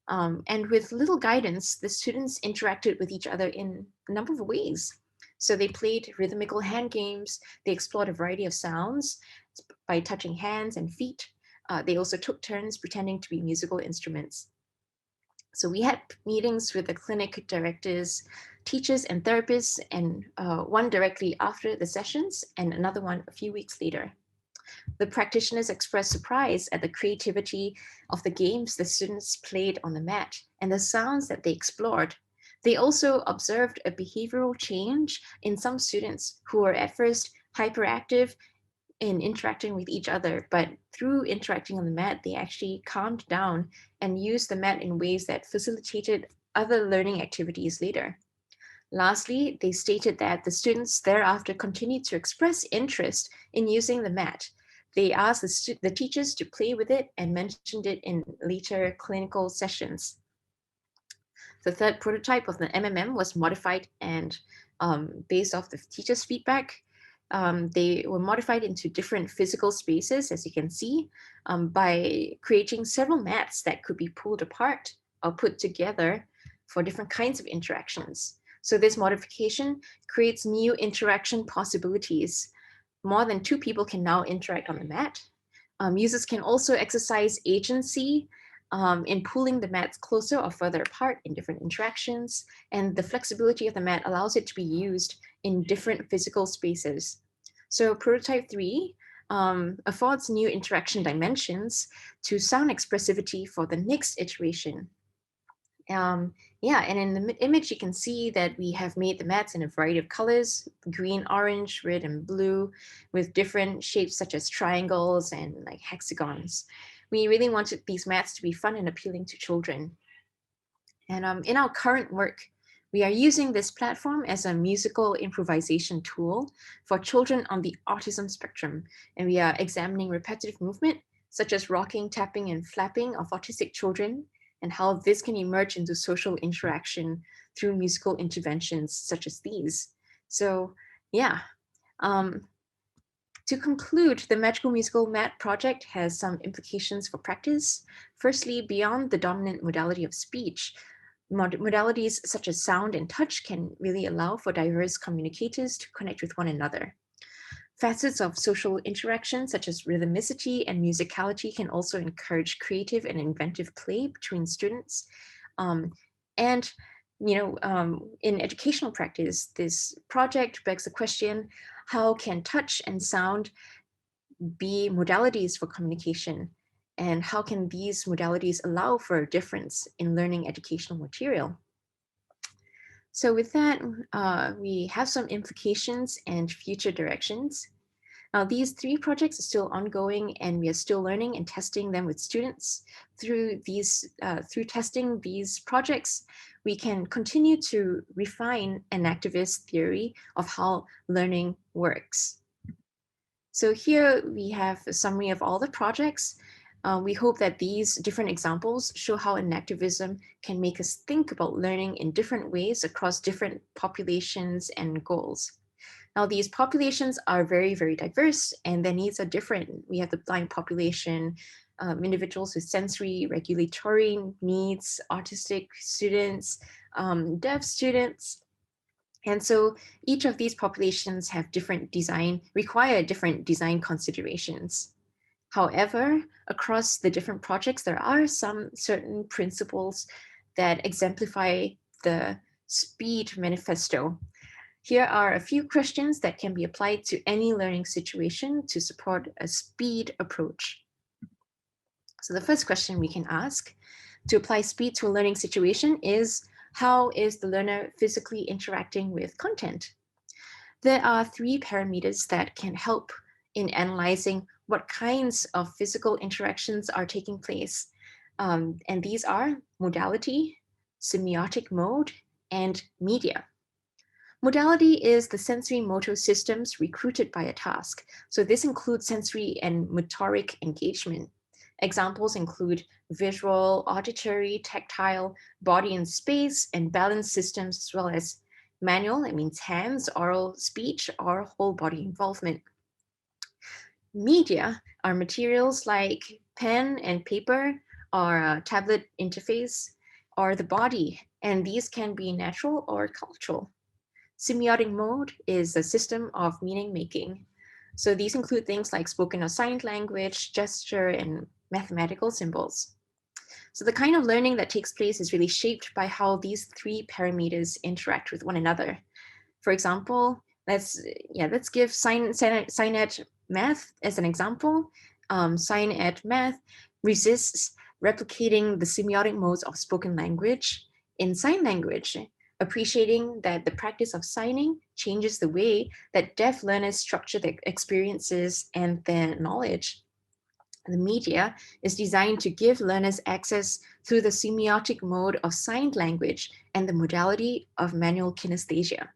And with little guidance, the students interacted with each other in a number of ways. So they played rhythmical hand games. They explored a variety of sounds by touching hands and feet. They also took turns pretending to be musical instruments. So we had meetings with the clinic directors, teachers, and therapists, and one directly after the sessions and another one a few weeks later. The practitioners expressed surprise at the creativity of the games the students played on the mat and the sounds that they explored. They also observed a behavioral change in some students who were at first hyperactive in interacting with each other, but through interacting on the mat, they actually calmed down and used the mat in ways that facilitated other learning activities later. Lastly, they stated that the students thereafter continued to express interest in using the mat. They asked the teachers to play with it and mentioned it in later clinical sessions. The third prototype of the MMM was modified and based off the teachers' feedback. They were modified into different physical spaces, as you can see, by creating several mats that could be pulled apart or put together for different kinds of interactions. So this modification creates new interaction possibilities. More than 2 people can now interact on the mat. Users can also exercise agency in pulling the mats closer or further apart in different interactions. And the flexibility of the mat allows it to be used in different physical spaces. So prototype 3 affords new interaction dimensions to sound expressivity for the next iteration. And in the image, you can see that we have made the mats in a variety of colors, green, orange, red, and blue, with different shapes such as triangles and hexagons. We really wanted these mats to be fun and appealing to children. And in our current work, we are using this platform as a musical improvisation tool for children on the autism spectrum. And we are examining repetitive movement, such as rocking, tapping, and flapping of autistic children, and how this can emerge into social interaction through musical interventions such as these. So yeah, to conclude, the Magical Musical Mat project has some implications for practice. Firstly, beyond the dominant modality of speech, modalities such as sound and touch can really allow for diverse communicators to connect with one another. Facets of social interaction, such as rhythmicity and musicality, can also encourage creative and inventive play between students. In educational practice, this project begs the question, how can touch and sound be modalities for communication? And how can these modalities allow for a difference in learning educational material? So with that, we have some implications and future directions. Now, these 3 projects are still ongoing, and we are still learning and testing them with students. Through testing these projects, we can continue to refine an activist theory of how learning works. So here we have a summary of all the projects. We hope that these different examples show how enactivism can make us think about learning in different ways across different populations and goals. Now, these populations are very, very diverse, and their needs are different. We have the blind population, individuals with sensory regulatory needs, autistic students, deaf students. And so each of these populations have require different design considerations. However, across the different projects, there are some certain principles that exemplify the SPEED manifesto. Here are a few questions that can be applied to any learning situation to support a SPEED approach. So the first question we can ask to apply SPEED to a learning situation is, how is the learner physically interacting with content? There are 3 parameters that can help in analyzing what kinds of physical interactions are taking place. And these are modality, semiotic mode, and media. Modality is the sensory motor systems recruited by a task. So this includes sensory and motoric engagement. Examples include visual, auditory, tactile, body and space, and balance systems, as well as manual, it means hands, oral, speech, or whole body involvement. Media are materials like pen and paper, or a tablet interface, or the body, and these can be natural or cultural. Semiotic mode is a system of meaning making. So these include things like spoken or signed language, gesture, and mathematical symbols. So the kind of learning that takes place is really shaped by how these 3 parameters interact with one another. For example, let's give SciEd math as an example. SciEd math resists replicating the semiotic modes of spoken language in sign language, appreciating that the practice of signing changes the way that deaf learners structure their experiences and their knowledge. The media is designed to give learners access through the semiotic mode of signed language and the modality of manual kinesthesia.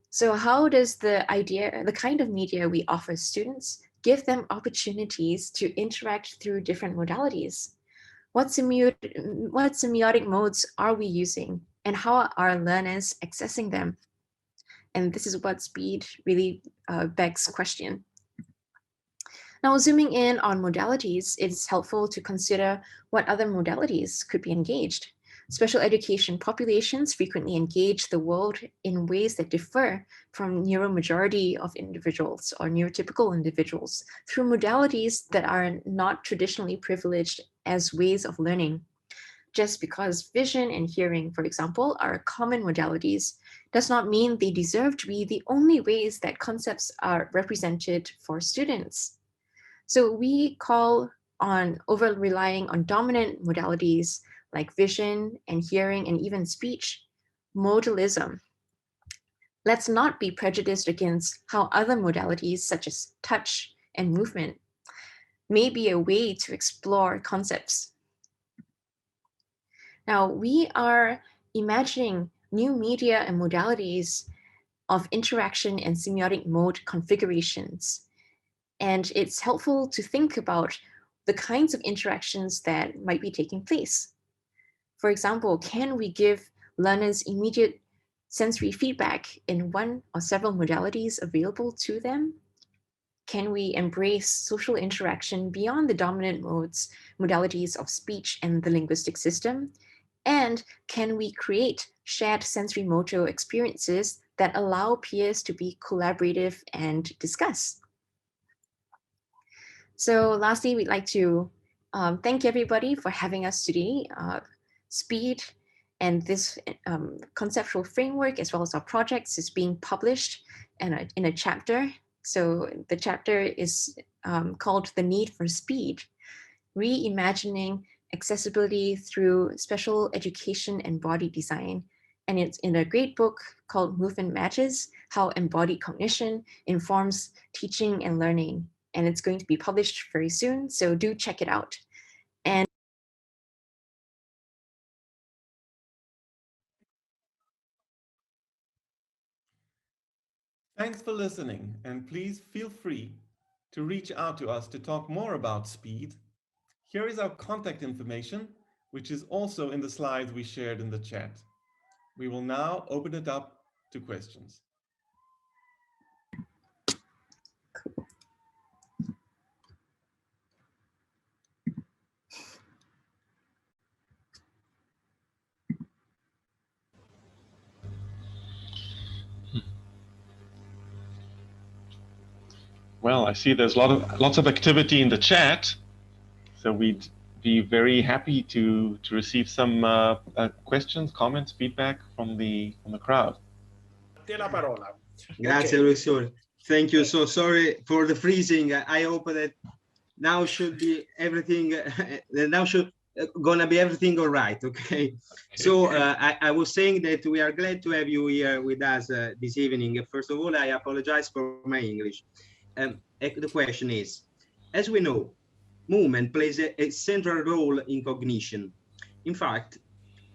So how does the kind of media we offer students give them opportunities to interact through different modalities? What semiotic modes are we using, and how are learners accessing them? And this is what SPEED really begs question. Now, zooming in on modalities, it's helpful to consider what other modalities could be engaged. Special education populations frequently engage the world in ways that differ from neuromajority of individuals or neurotypical individuals through modalities that are not traditionally privileged as ways of learning. Just because vision and hearing, for example, are common modalities does not mean they deserve to be the only ways that concepts are represented for students. So we call on over-relying on dominant modalities like vision and hearing and even speech, modalism. Let's not be prejudiced against how other modalities such as touch and movement may be a way to explore concepts. Now, we are imagining new media and modalities of interaction and semiotic mode configurations. And it's helpful to think about the kinds of interactions that might be taking place. For example, can we give learners immediate sensory feedback in one or several modalities available to them? Can we embrace social interaction beyond the dominant modalities of speech and the linguistic system? And can we create shared sensory motor experiences that allow peers to be collaborative and discuss? So lastly, we'd like to thank everybody for having us today. SPEED and this conceptual framework, as well as our projects, is being published in a chapter. So the chapter is called The Need for SPEED. Reimagining Accessibility Through Special Education and Body Design. And it's in a great book called Movement Matches, How Embodied Cognition Informs Teaching and Learning. And it's going to be published very soon, so do check it out. And Thanks for listening, and please feel free to reach out to us to talk more about SpEED. Here is our contact information, which is also in the slides we shared in the chat. We will now open it up to questions. Well, I see there's lots of activity in the chat, so we'd be very happy to receive some questions, comments, feedback from the crowd. Te la parola. Grazie, professore. Thank you. So sorry for the freezing. I hope that now should be everything. Now should gonna be everything all right. Okay. So I was saying that we are glad to have you here with us this evening. First of all, I apologize for my English. The question is, as we know, movement plays a central role in cognition. In fact,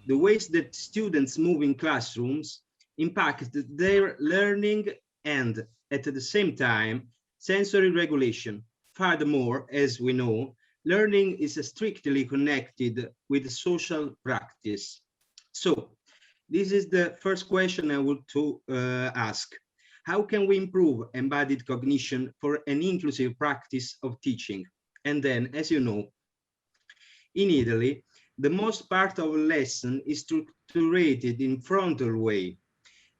the ways that students move in classrooms impact their learning and, at the same time, sensory regulation. Furthermore, as we know, learning is strictly connected with social practice. So, this is the first question I want to ask. How can we improve embodied cognition for an inclusive practice of teaching? And then, as you know, in Italy, the most part of a lesson is structured in frontal way,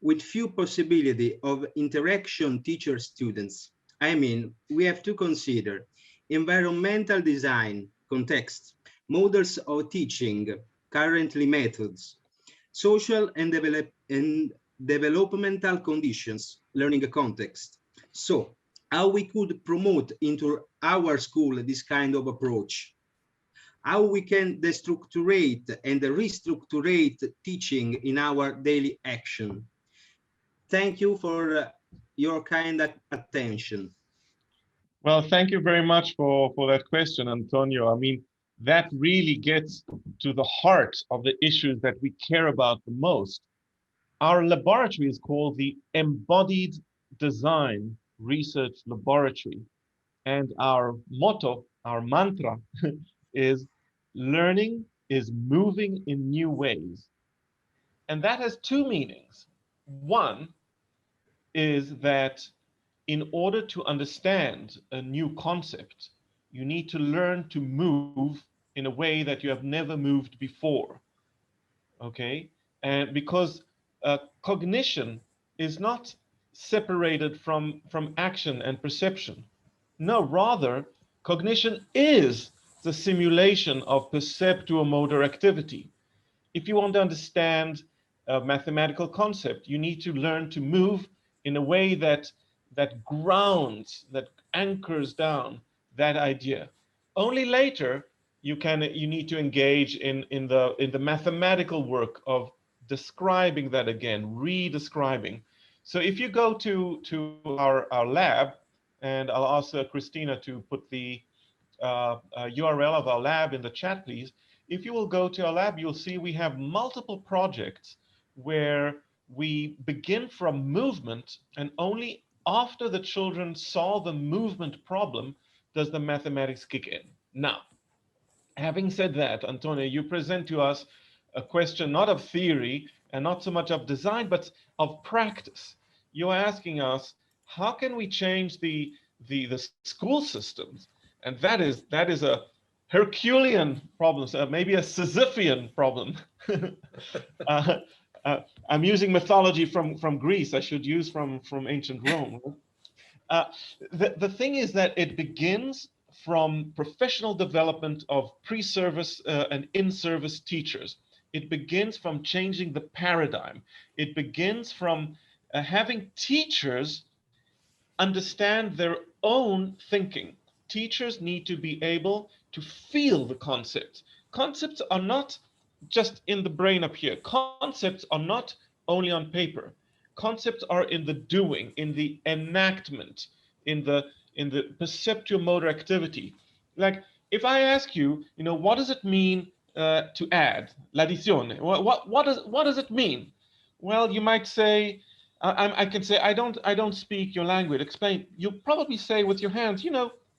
with few possibility of interaction teacher-students. I mean, we have to consider environmental design, context, models of teaching, currently methods, social and developmental conditions, learning context. So, how we could promote into our school this kind of approach? How we can destructurate and restructurate teaching in our daily action? Thank you for your kind attention. Well, thank you very much for that question, Antonio. I mean, that really gets to the heart of the issues that we care about the most. Our laboratory is called the Embodied Design Research Laboratory. And our motto, our mantra is learning is moving in new ways. And that has two meanings. One is that in order to understand a new concept, you need to learn to move in a way that you have never moved before. Okay? And because cognition is not separated from action and perception. No, rather, cognition is the simulation of perceptuomotor activity. If you want to understand a mathematical concept, you need to learn to move in a way that grounds, that anchors down that idea. Only later you need to engage in the mathematical work of describing that again, re-describing. So if you go to our lab, and I'll ask Christina to put the URL of our lab in the chat, please. If you will go to our lab, you'll see we have multiple projects where we begin from movement, and only after the children solve the movement problem does the mathematics kick in. Now, having said that, Antonio, you present to us a question not of theory and not so much of design, but of practice. You're asking us, how can we change the school systems? And that is a Herculean problem, so maybe a Sisyphean problem. I'm using mythology from Greece. I should use from ancient Rome. The thing is that it begins from professional development of pre-service and in-service teachers. It begins from changing the paradigm. It begins from having teachers understand their own thinking. Teachers need to be able to feel the concepts. Concepts are not just in the brain up here. Concepts are not only on paper. Concepts are in the doing, in the enactment, in the perceptual motor activity. Like if I ask you, what does it mean to add? L'addizione. What does it mean? Well, you might say, I can say, I don't speak your language. Explain. You probably say with your hands,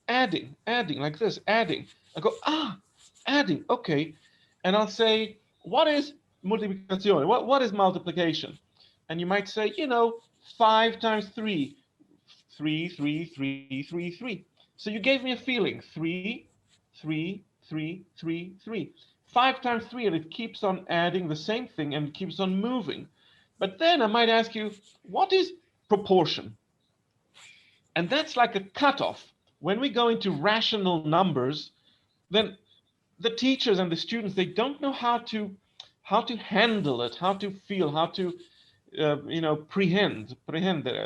adding like this, adding. I go, adding, okay. And I'll say, what is moltiplicazione? What is multiplication? And you might say, 5 times 3, 3, 3, 3, 3, 3. So you gave me a feeling, 3, 3, 3, 3, 3. 5 times 3, and it keeps on adding the same thing and keeps on moving. But then I might ask you, what is proportion? And that's like a cutoff. When we go into rational numbers, then the teachers and the students, they don't know how to handle it, how to feel, how to prehend,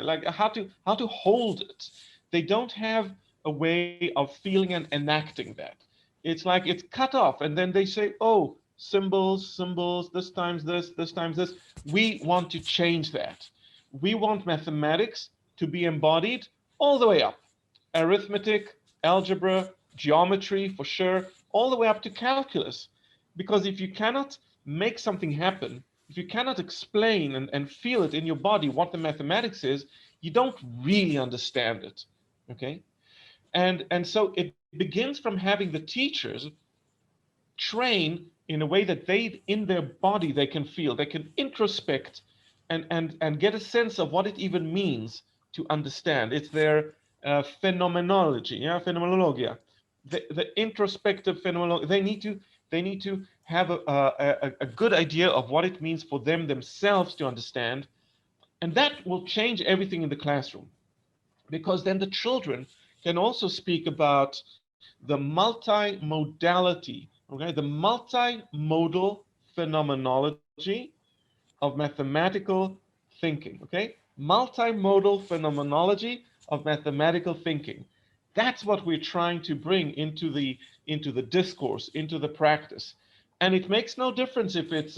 like how to hold it. They don't have a way of feeling and enacting that. It's like it's cut off, and then they say, oh, symbols, this times this. We want to change that. We want mathematics to be embodied all the way up. Arithmetic, algebra, geometry, for sure, all the way up to calculus. Because if you cannot make something happen, if you cannot explain and feel it in your body what the mathematics is, you don't really understand it, okay? And so it begins from having the teachers train in a way that they, in their body, they can feel, they can introspect and get a sense of what it even means to understand. It's their phenomenology, phenomenologia, the introspective phenomenology. They need to have a good idea of what it means for them themselves to understand, and that will change everything in the classroom, because then the children can also speak about the multimodality, okay, the multimodal phenomenology of mathematical thinking, okay? Multimodal phenomenology of mathematical thinking. That's what we're trying to bring into the discourse, into the practice. And it makes no difference if it's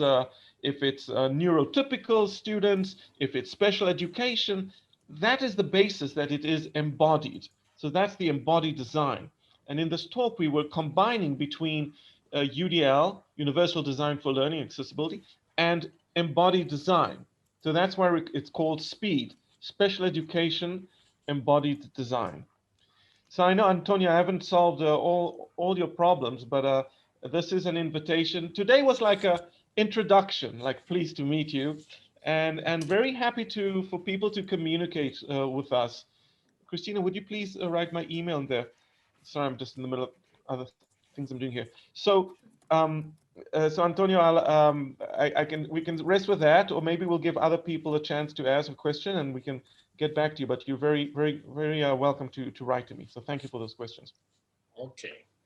neurotypical students, if it's special education. That is the basis, that it is embodied. So that's the embodied design. And in this talk, we were combining between UDL, Universal Design for Learning Accessibility, and embodied design. So that's why it's called SPEED, Special Education Embodied Design. So I know, Antonio, I haven't solved all your problems, but this is an invitation. Today was like a introduction, like pleased to meet you, and very happy for people to communicate with us. Christina, would you please write my email in there? Sorry, I'm just in the middle of other things I'm doing here. So, so Antonio, we can rest with that, or maybe we'll give other people a chance to ask a question, and we can get back to you. But you're very, very, very welcome to write to me. So thank you for those questions.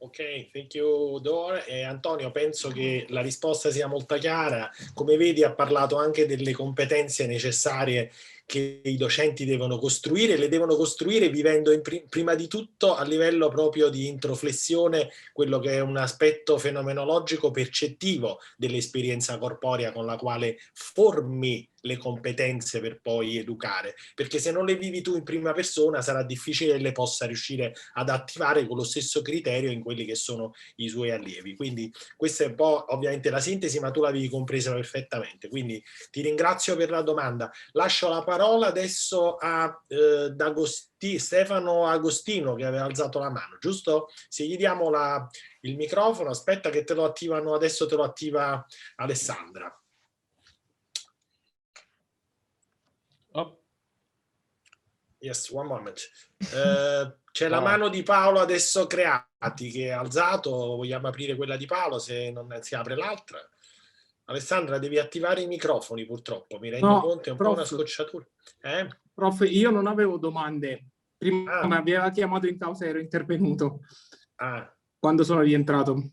Ok, thank you Dor. Antonio, penso che la risposta sia molto chiara. Come vedi, ha parlato anche delle competenze necessarie che i docenti devono costruire, le devono costruire vivendo prima di tutto a livello proprio di introflessione, quello che è un aspetto fenomenologico percettivo dell'esperienza corporea con la quale formi le competenze per poi educare, perché se non le vivi tu in prima persona sarà difficile che le possa riuscire ad attivare con lo stesso criterio in quelli che sono i suoi allievi. Quindi questa è un po' ovviamente la sintesi, ma tu l'avevi compresa perfettamente, quindi ti ringrazio per la domanda. Lascio la parola adesso a Stefano Agostino, che aveva alzato la mano, giusto? Se gli diamo il microfono, aspetta che te lo attivano, adesso te lo attiva Alessandra. Yes, one moment. C'è la mano di Paolo adesso Creati che ha alzato, vogliamo aprire quella di Paolo se non si apre l'altra. Alessandra, devi attivare i microfoni purtroppo, mi rendo conto, è un po' una scocciatura. Prof, io non avevo domande. Prima mi aveva chiamato in causa, ero intervenuto quando sono rientrato.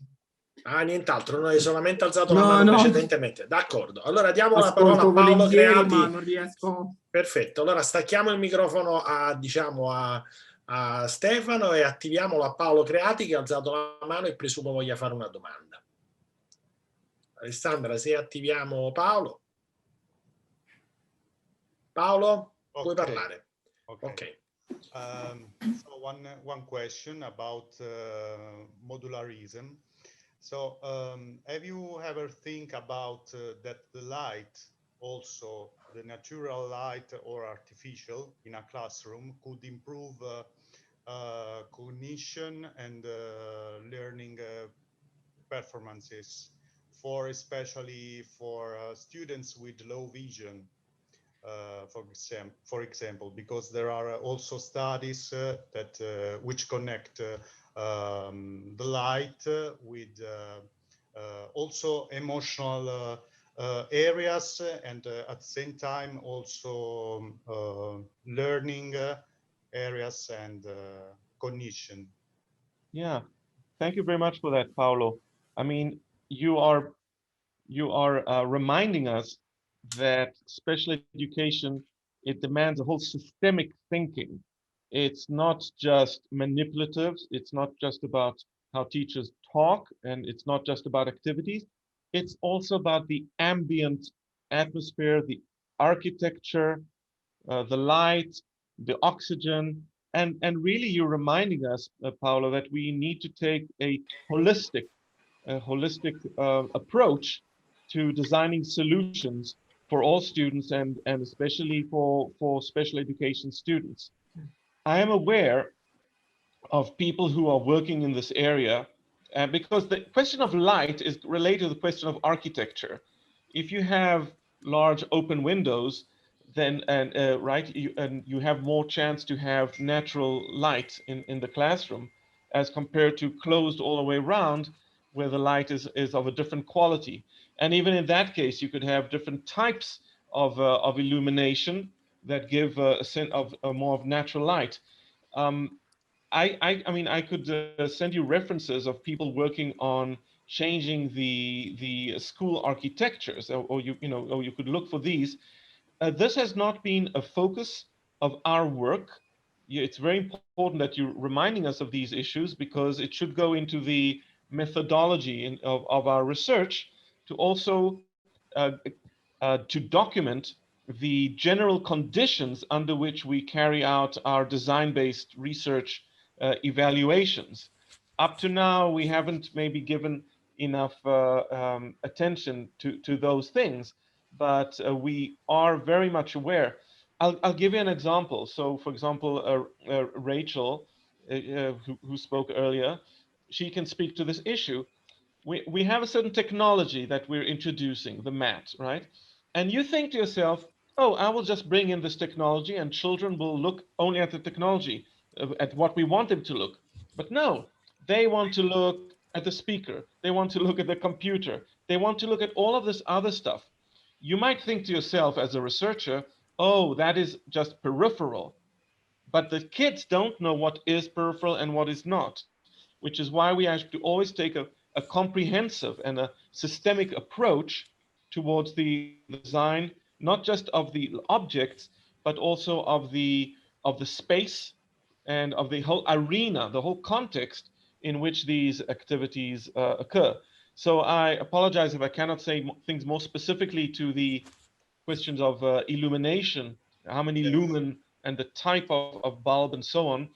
Nient'altro, non hai solamente alzato la mano precedentemente. D'accordo, allora diamo la parola a Paolo volentieri, Creati. ma non riesco. Perfetto, allora stacchiamo il microfono a a Stefano e attiviamolo a Paolo Creati, che ha alzato la mano e presumo voglia fare una domanda. Alessandra, se attiviamo Paolo. Paolo, puoi parlare. Okay. So one question about modularism. So have you ever think about that the light, also the natural light or artificial in a classroom, could improve cognition and learning performances, especially for students with low vision, for example, because there are also studies that which connect the light with also emotional areas, and at the same time also learning areas and cognition. Yeah, thank you very much for that, Paolo. I mean, you are reminding us that special education, it demands a whole systemic thinking. It's not just manipulative. It's not just about how teachers talk, and it's not just about activities. It's also about the ambient atmosphere, the architecture, the light, the oxygen, and really you're reminding us, Paolo, that we need to take a holistic approach to designing solutions for all students, and especially for special education students. I am aware of people who are working in this area, because the question of light is related to the question of architecture. If you have large open windows, then you have more chance to have natural light in the classroom, as compared to closed all the way around, where the light is of a different quality. And even in that case, you could have different types of illumination that give a sense of more of natural light. I mean, I could send you references of people working on changing the school architectures, or you could look for these. This has not been a focus of our work. It's very important that you're reminding us of these issues, because it should go into the methodology of our research, to also to document the general conditions under which we carry out our design-based research evaluations. Up to now, we haven't maybe given enough attention to those things, but we are very much aware. I'll give you an example. So, for example, Rachel, who spoke earlier, she can speak to this issue. We have a certain technology that we're introducing, the mat, right? And you think to yourself, oh, I will just bring in this technology and children will look only at the technology, at what we want them to look. But no, they want to look at the speaker. They want to look at the computer. They want to look at all of this other stuff. You might think to yourself as a researcher, oh, that is just peripheral. But the kids don't know what is peripheral and what is not, which is why we have to always take a comprehensive and a systemic approach towards the design, not just of the objects, but also of the space and of the whole arena, the whole context in which these activities occur. So I apologize if I cannot say things more specifically to the questions of illumination, how many lumen and the type of bulb and so on.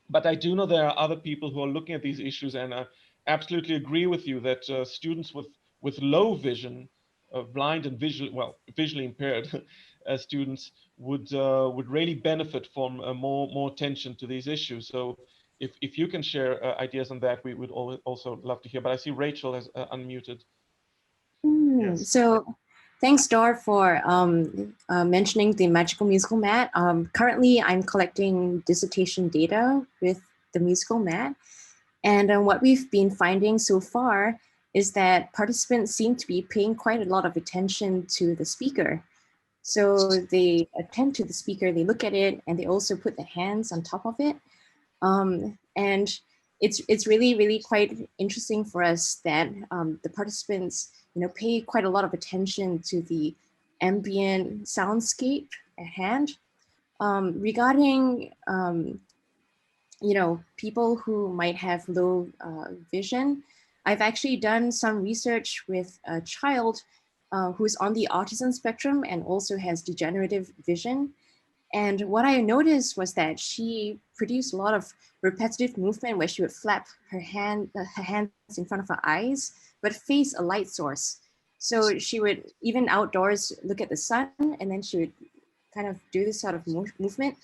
But I do know there are other people who are looking at these issues, and I absolutely agree with you that students with low vision, blind and visually impaired students would really benefit from more attention to these issues. So if you can share ideas on that, we would also love to hear. But I see Rachel has unmuted. Yes. So thanks, Dor, for mentioning the magical musical mat. Currently, I'm collecting dissertation data with the musical mat. And what we've been finding so far is that participants seem to be paying quite a lot of attention to the speaker. So they attend to the speaker, they look at it, and they also put their hands on top of it. And it's really, really quite interesting for us that the participants pay quite a lot of attention to the ambient soundscape at hand. Regarding you know, people who might have low vision. I've actually done some research with a child who's on the autism spectrum and also has degenerative vision. And what I noticed was that she produced a lot of repetitive movement where she would flap her hands in front of her eyes, but face a light source. So she would, even outdoors, look at the sun, and then she would kind of do this sort of movement.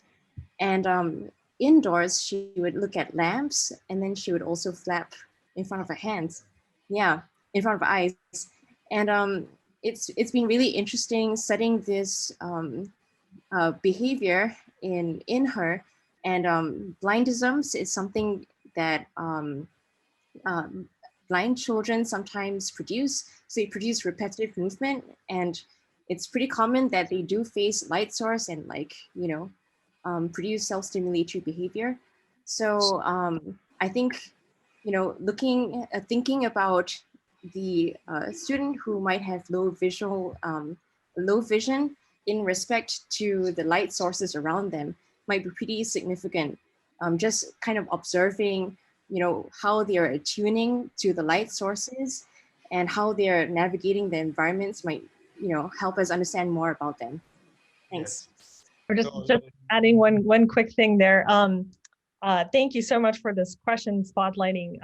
And indoors, she would look at lamps, and then she would also flap in front of her hands. Yeah, in front of her eyes. And it's been really interesting studying this behavior in her. And blindism is something that blind children sometimes produce. So they produce repetitive movement, and it's pretty common that they do face light source and, like, you know, produce self-stimulatory behavior. So I think, you know, thinking about the student who might have low vision in respect to the light sources around them might be pretty significant. Just kind of observing, you know, how they're attuning to the light sources and how they're navigating the environments might, you know, help us understand more about them. Thanks. Or just adding one quick thing there. Thank you so much for this question spotlighting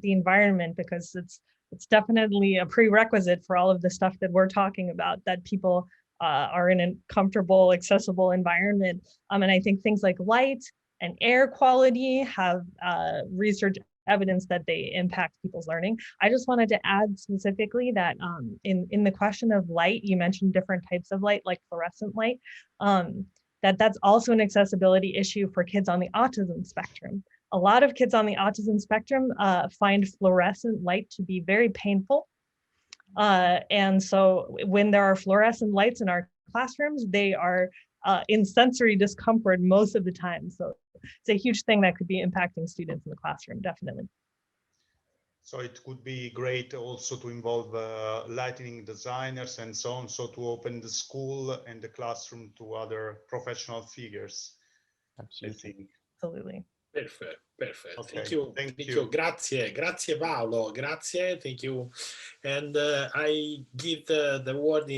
the environment, because it's definitely a prerequisite for all of the stuff that we're talking about, that people are in a comfortable, accessible environment. And I think things like light and air quality have research evidence that they impact people's learning. I just wanted to add specifically that in the question of light, you mentioned different types of light, like fluorescent light, that's also an accessibility issue for kids on the autism spectrum. A lot of kids on the autism spectrum find fluorescent light to be very painful. And so when there are fluorescent lights in our classrooms, they are in sensory discomfort most of the time. So it's a huge thing that could be impacting students in the classroom, definitely. So it could be great also to involve lighting designers and so on, so to open the school and the classroom to other professional figures. Absolutely. Absolutely. Perfect, perfect. Okay. Thank you. Grazie Paolo, grazie, thank you. And I give the word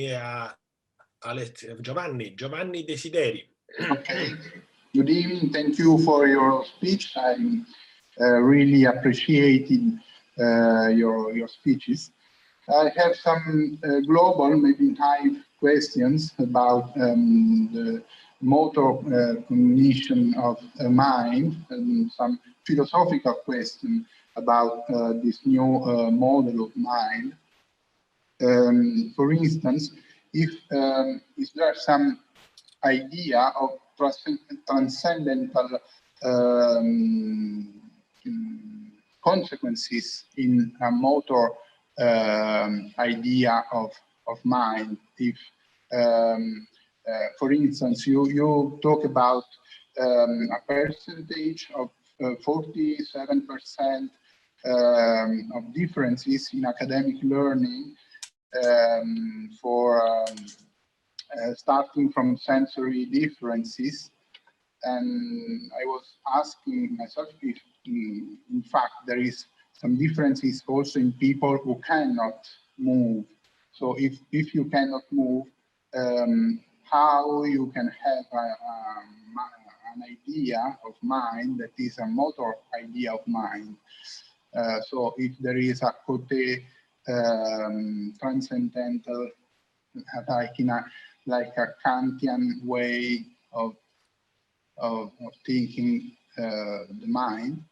Giovanni Desideri. Okay, good evening, thank you for your speech. I really appreciated your speeches. I have some global, maybe type questions about the motor cognition of mind, and some philosophical question about this new model of mind. For instance, if is there some idea of transcendental consequences in a motor idea of mind? If, for instance, you talk about a percentage of 47% of differences in academic learning for starting from sensory differences. And I was asking myself if, in fact, there is some differences also in people who cannot move. So if you cannot move, how you can have an idea of mind that is a motor idea of mind. So if there is a côté transcendental, like a Kantian way of thinking the mind.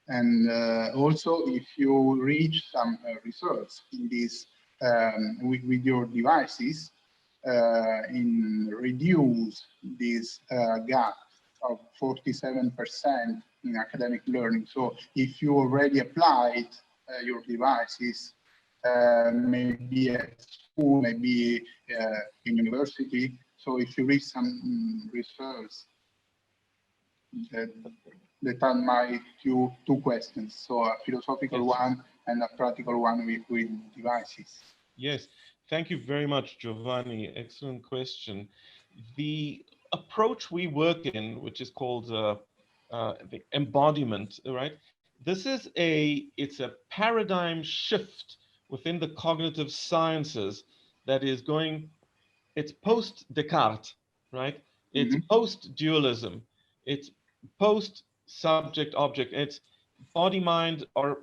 And also, if you reach some results in this with your devices, in reduce this gap of 47% in academic learning. So if you already applied your devices, maybe at school, maybe in university. So if you reach some results, that are my two questions. So a philosophical one and a practical one with devices. Yes, thank you very much, Giovanni. Excellent question. The approach we work in, which is called the embodiment, right? This is it's a paradigm shift within the cognitive sciences that is going, it's post-Descartes, right? It's post-dualism, it's post-subject-object, it's body-mind, or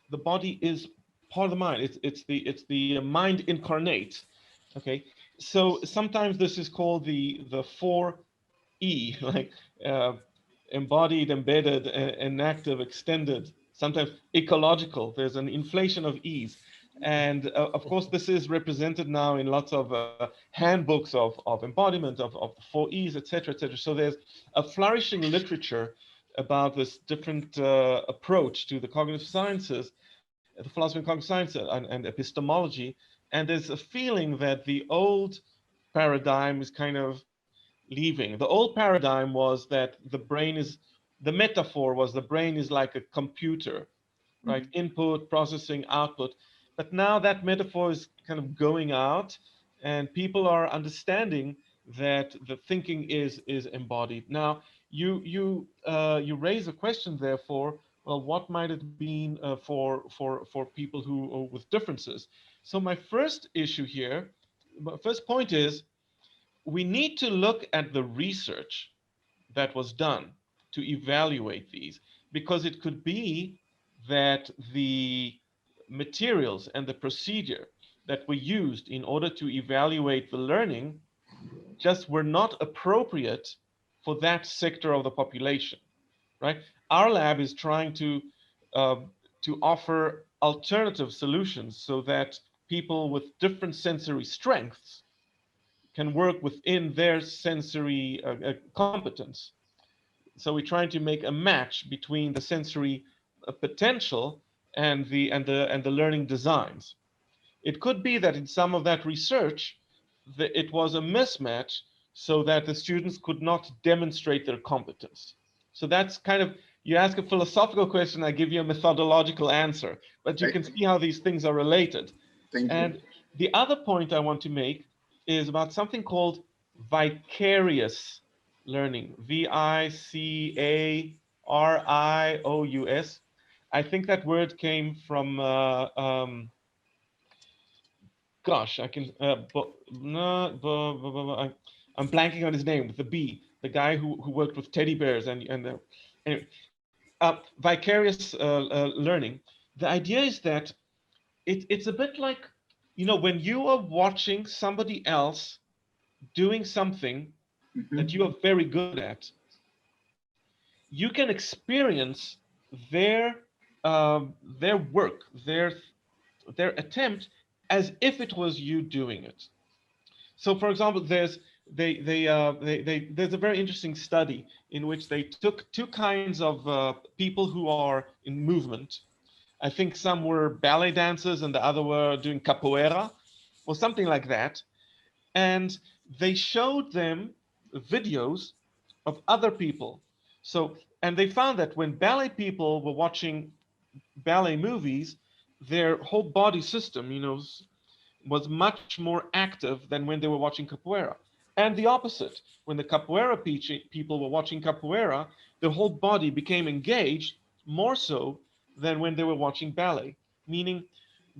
the body is part of the mind. It's the mind incarnate, okay? So sometimes this is called the 4E, like embodied, embedded, enactive, extended, sometimes ecological. There's an inflation of E's. And of course, this is represented now in lots of handbooks of embodiment, of the 4E's, et cetera, et cetera. So there's a flourishing literature about this different approach to the cognitive sciences, the philosophy of cognitive science and epistemology. And there's a feeling that the old paradigm is kind of leaving. The old paradigm was that the brain is, the metaphor was the brain is like a computer, right? Input, processing, output. But now that metaphor is kind of going out, and people are understanding that the thinking is embodied. Now, you raise a question, therefore, well, what might it mean for people who with differences? So my first issue here, my first point is, we need to look at the research that was done to evaluate these, because it could be that the materials and the procedure that were used in order to evaluate the learning just were not appropriate for that sector of the population, right? Our lab is trying to offer alternative solutions so that people with different sensory strengths can work within their sensory competence. So we're trying to make a match between the sensory potential and the learning designs. It could be that in some of that research, it was a mismatch so that the students could not demonstrate their competence. So that's kind of, you ask a philosophical question, I give you a methodological answer, but you can see how these things are related. Thank you. And the other point I want to make is about something called vicarious learning, VICARIOUS. I think that word came from, gosh, I can, I'm blanking on his name, with the B, the guy who worked with teddy bears anyway, vicarious learning. The idea is that it's a bit like, you know, when you are watching somebody else doing something that you are very good at, you can experience their work, their attempt, as if it was you doing it. So, for example, there's a very interesting study in which they took two kinds of people who are in movement. I think some were ballet dancers and the other were doing capoeira or something like that. And they showed them videos of other people. So, and they found that when ballet people were watching ballet movies, their whole body system, you know, was much more active than when they were watching capoeira. And the opposite, when the capoeira people were watching capoeira, their whole body became engaged more so than when they were watching ballet. Meaning,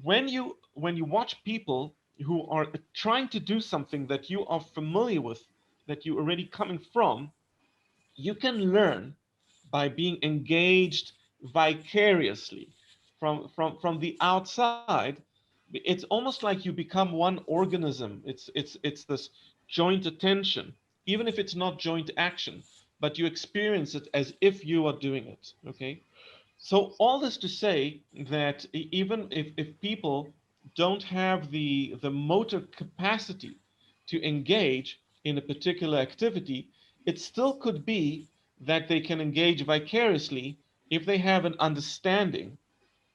when you watch people who are trying to do something that you are familiar with, that you're already coming from, you can learn by being engaged vicariously from the outside. It's almost like you become one organism. It's this joint attention, even if it's not joint action, but you experience it as if you are doing it. Okay. So all this to say that even if people don't have the motor capacity to engage in a particular activity, it still could be that they can engage vicariously if they have an understanding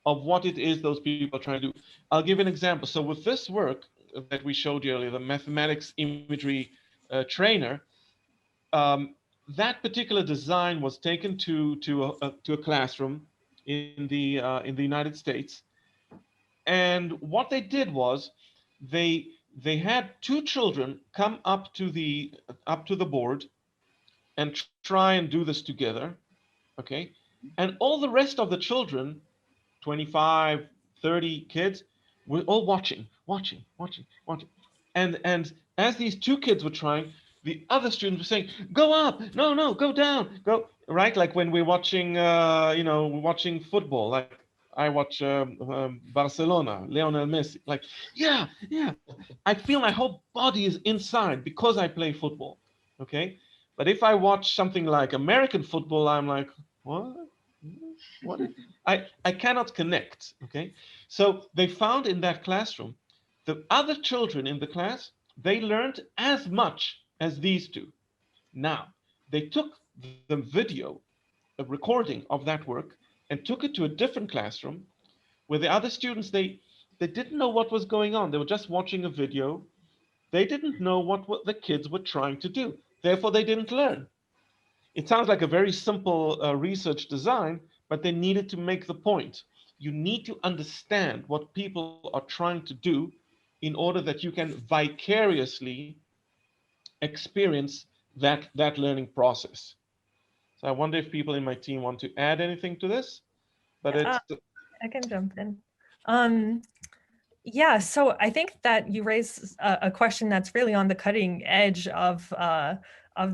of what it is those people are trying to do. I'll give an example. So with this work that we showed you earlier, the mathematics imagery trainer, that particular design was taken to a classroom in the United States, and what they did was they had two children come up to the board and try and do this together, okay? And all the rest of the children, 25, 30 kids, were all watching. And as these two kids were trying, the other students were saying, go up, no, go down, go, right? Like when we're watching, watching football, like I watch Barcelona, Lionel Messi, like, yeah, I feel my whole body is inside because I play football, okay? But if I watch something like American football, I'm like, what? I cannot connect, okay? So they found in that classroom, the other children in the class, they learned as much as these two. Now, they took the video, a recording of that work, and took it to a different classroom where the other students, they didn't know what was going on. They were just watching a video. They didn't know what the kids were trying to do. Therefore, they didn't learn. It sounds like a very simple research design, but they needed to make the point. You need to understand what people are trying to do in order that you can vicariously experience that learning process. So I wonder if people in my team want to add anything to this, but I can jump in. Yeah, so I think that you raised a question that's really on the cutting edge of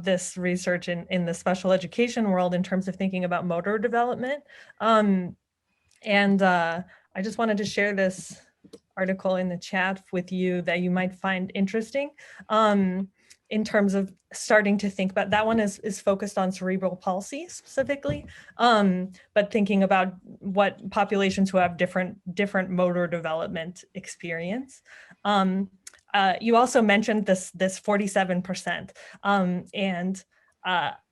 this research in the special education world in terms of thinking about motor development. I just wanted to share this article in the chat with you that you might find interesting in terms of starting to think about, that one is focused on cerebral palsy specifically, but thinking about what populations who have different motor development experience. You also mentioned this 47%, and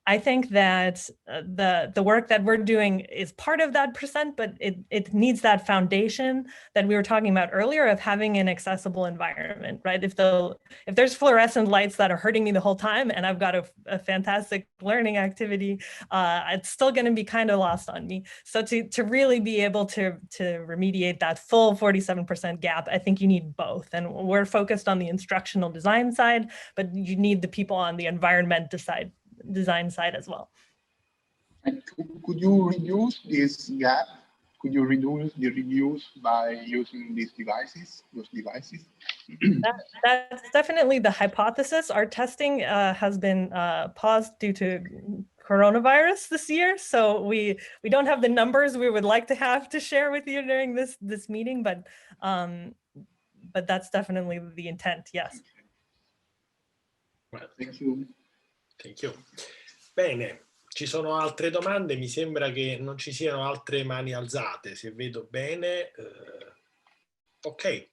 I think that the work that we're doing is part of that percent, but it needs that foundation that we were talking about earlier of having an accessible environment, right? If there's fluorescent lights that are hurting me the whole time and I've got a fantastic learning activity, it's still going to be kind of lost on me. So to really be able to remediate that full 47% gap, I think you need both. And we're focused on the instructional design side, but you need the people on the environment design side as well. And could you reduce this gap? Could you reduce the reuse by using those devices? That's definitely the hypothesis. Our testing has been paused due to coronavirus this year, so we don't have the numbers we would like to have to share with you during this meeting, but that's definitely the intent. Yes. Thank you. Thank you. Bene, ci sono altre domande? Mi sembra che non ci siano altre mani alzate, se vedo bene. Ok.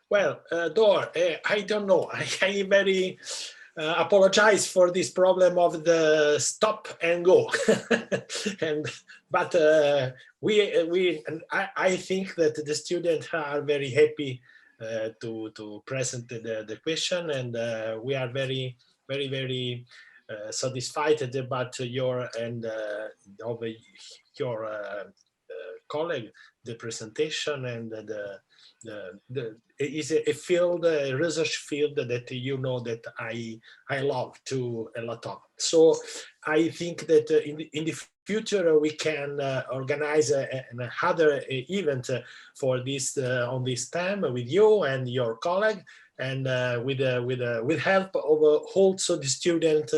Well, Dor, I don't know. I very apologize for this problem of the stop and go. But I think that the students are very happy to present the question, and we are very satisfied about your and of your colleague, the presentation, and is a field, a research field that you know that I love to a lot of. So I think that in the future we can organize another event for this on this time with you and your colleague, and with help of also the student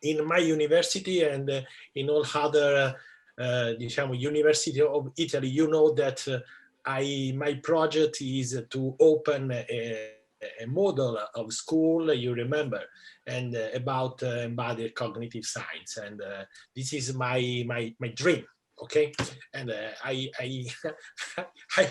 in my university and in all other University of Italy. You know that my project is to open a model of school, you remember, and about embodied cognitive science, and this is my dream. Okay, and I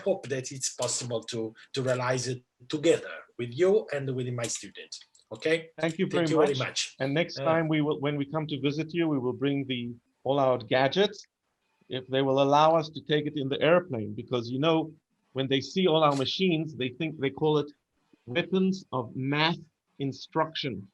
hope that it's possible to realize it together with you and with my students. Okay. Thank you very much. And next time when we come to visit you, we will bring all our gadgets, if they will allow us to take it in the airplane, because you know, when they see all our machines, they call it weapons of math instruction.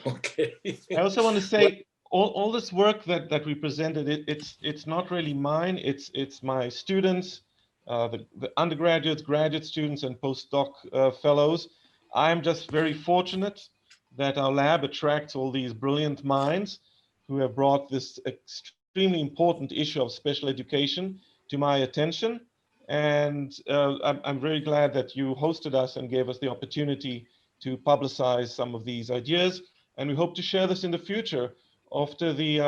Okay. I also want to say, all this work that we presented, it's not really mine. It's my students, the undergraduates, graduate students, and postdoc fellows. I'm just very fortunate that our lab attracts all these brilliant minds who have brought this extremely important issue of special education to my attention. And I'm very glad that you hosted us and gave us the opportunity to publicize some of these ideas. And we hope to share this in the future after the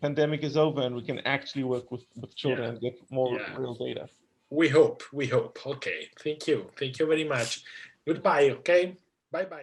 pandemic is over and we can actually work with children and get more real data. We hope. Okay, thank you very much. Goodbye, okay? Bye-bye.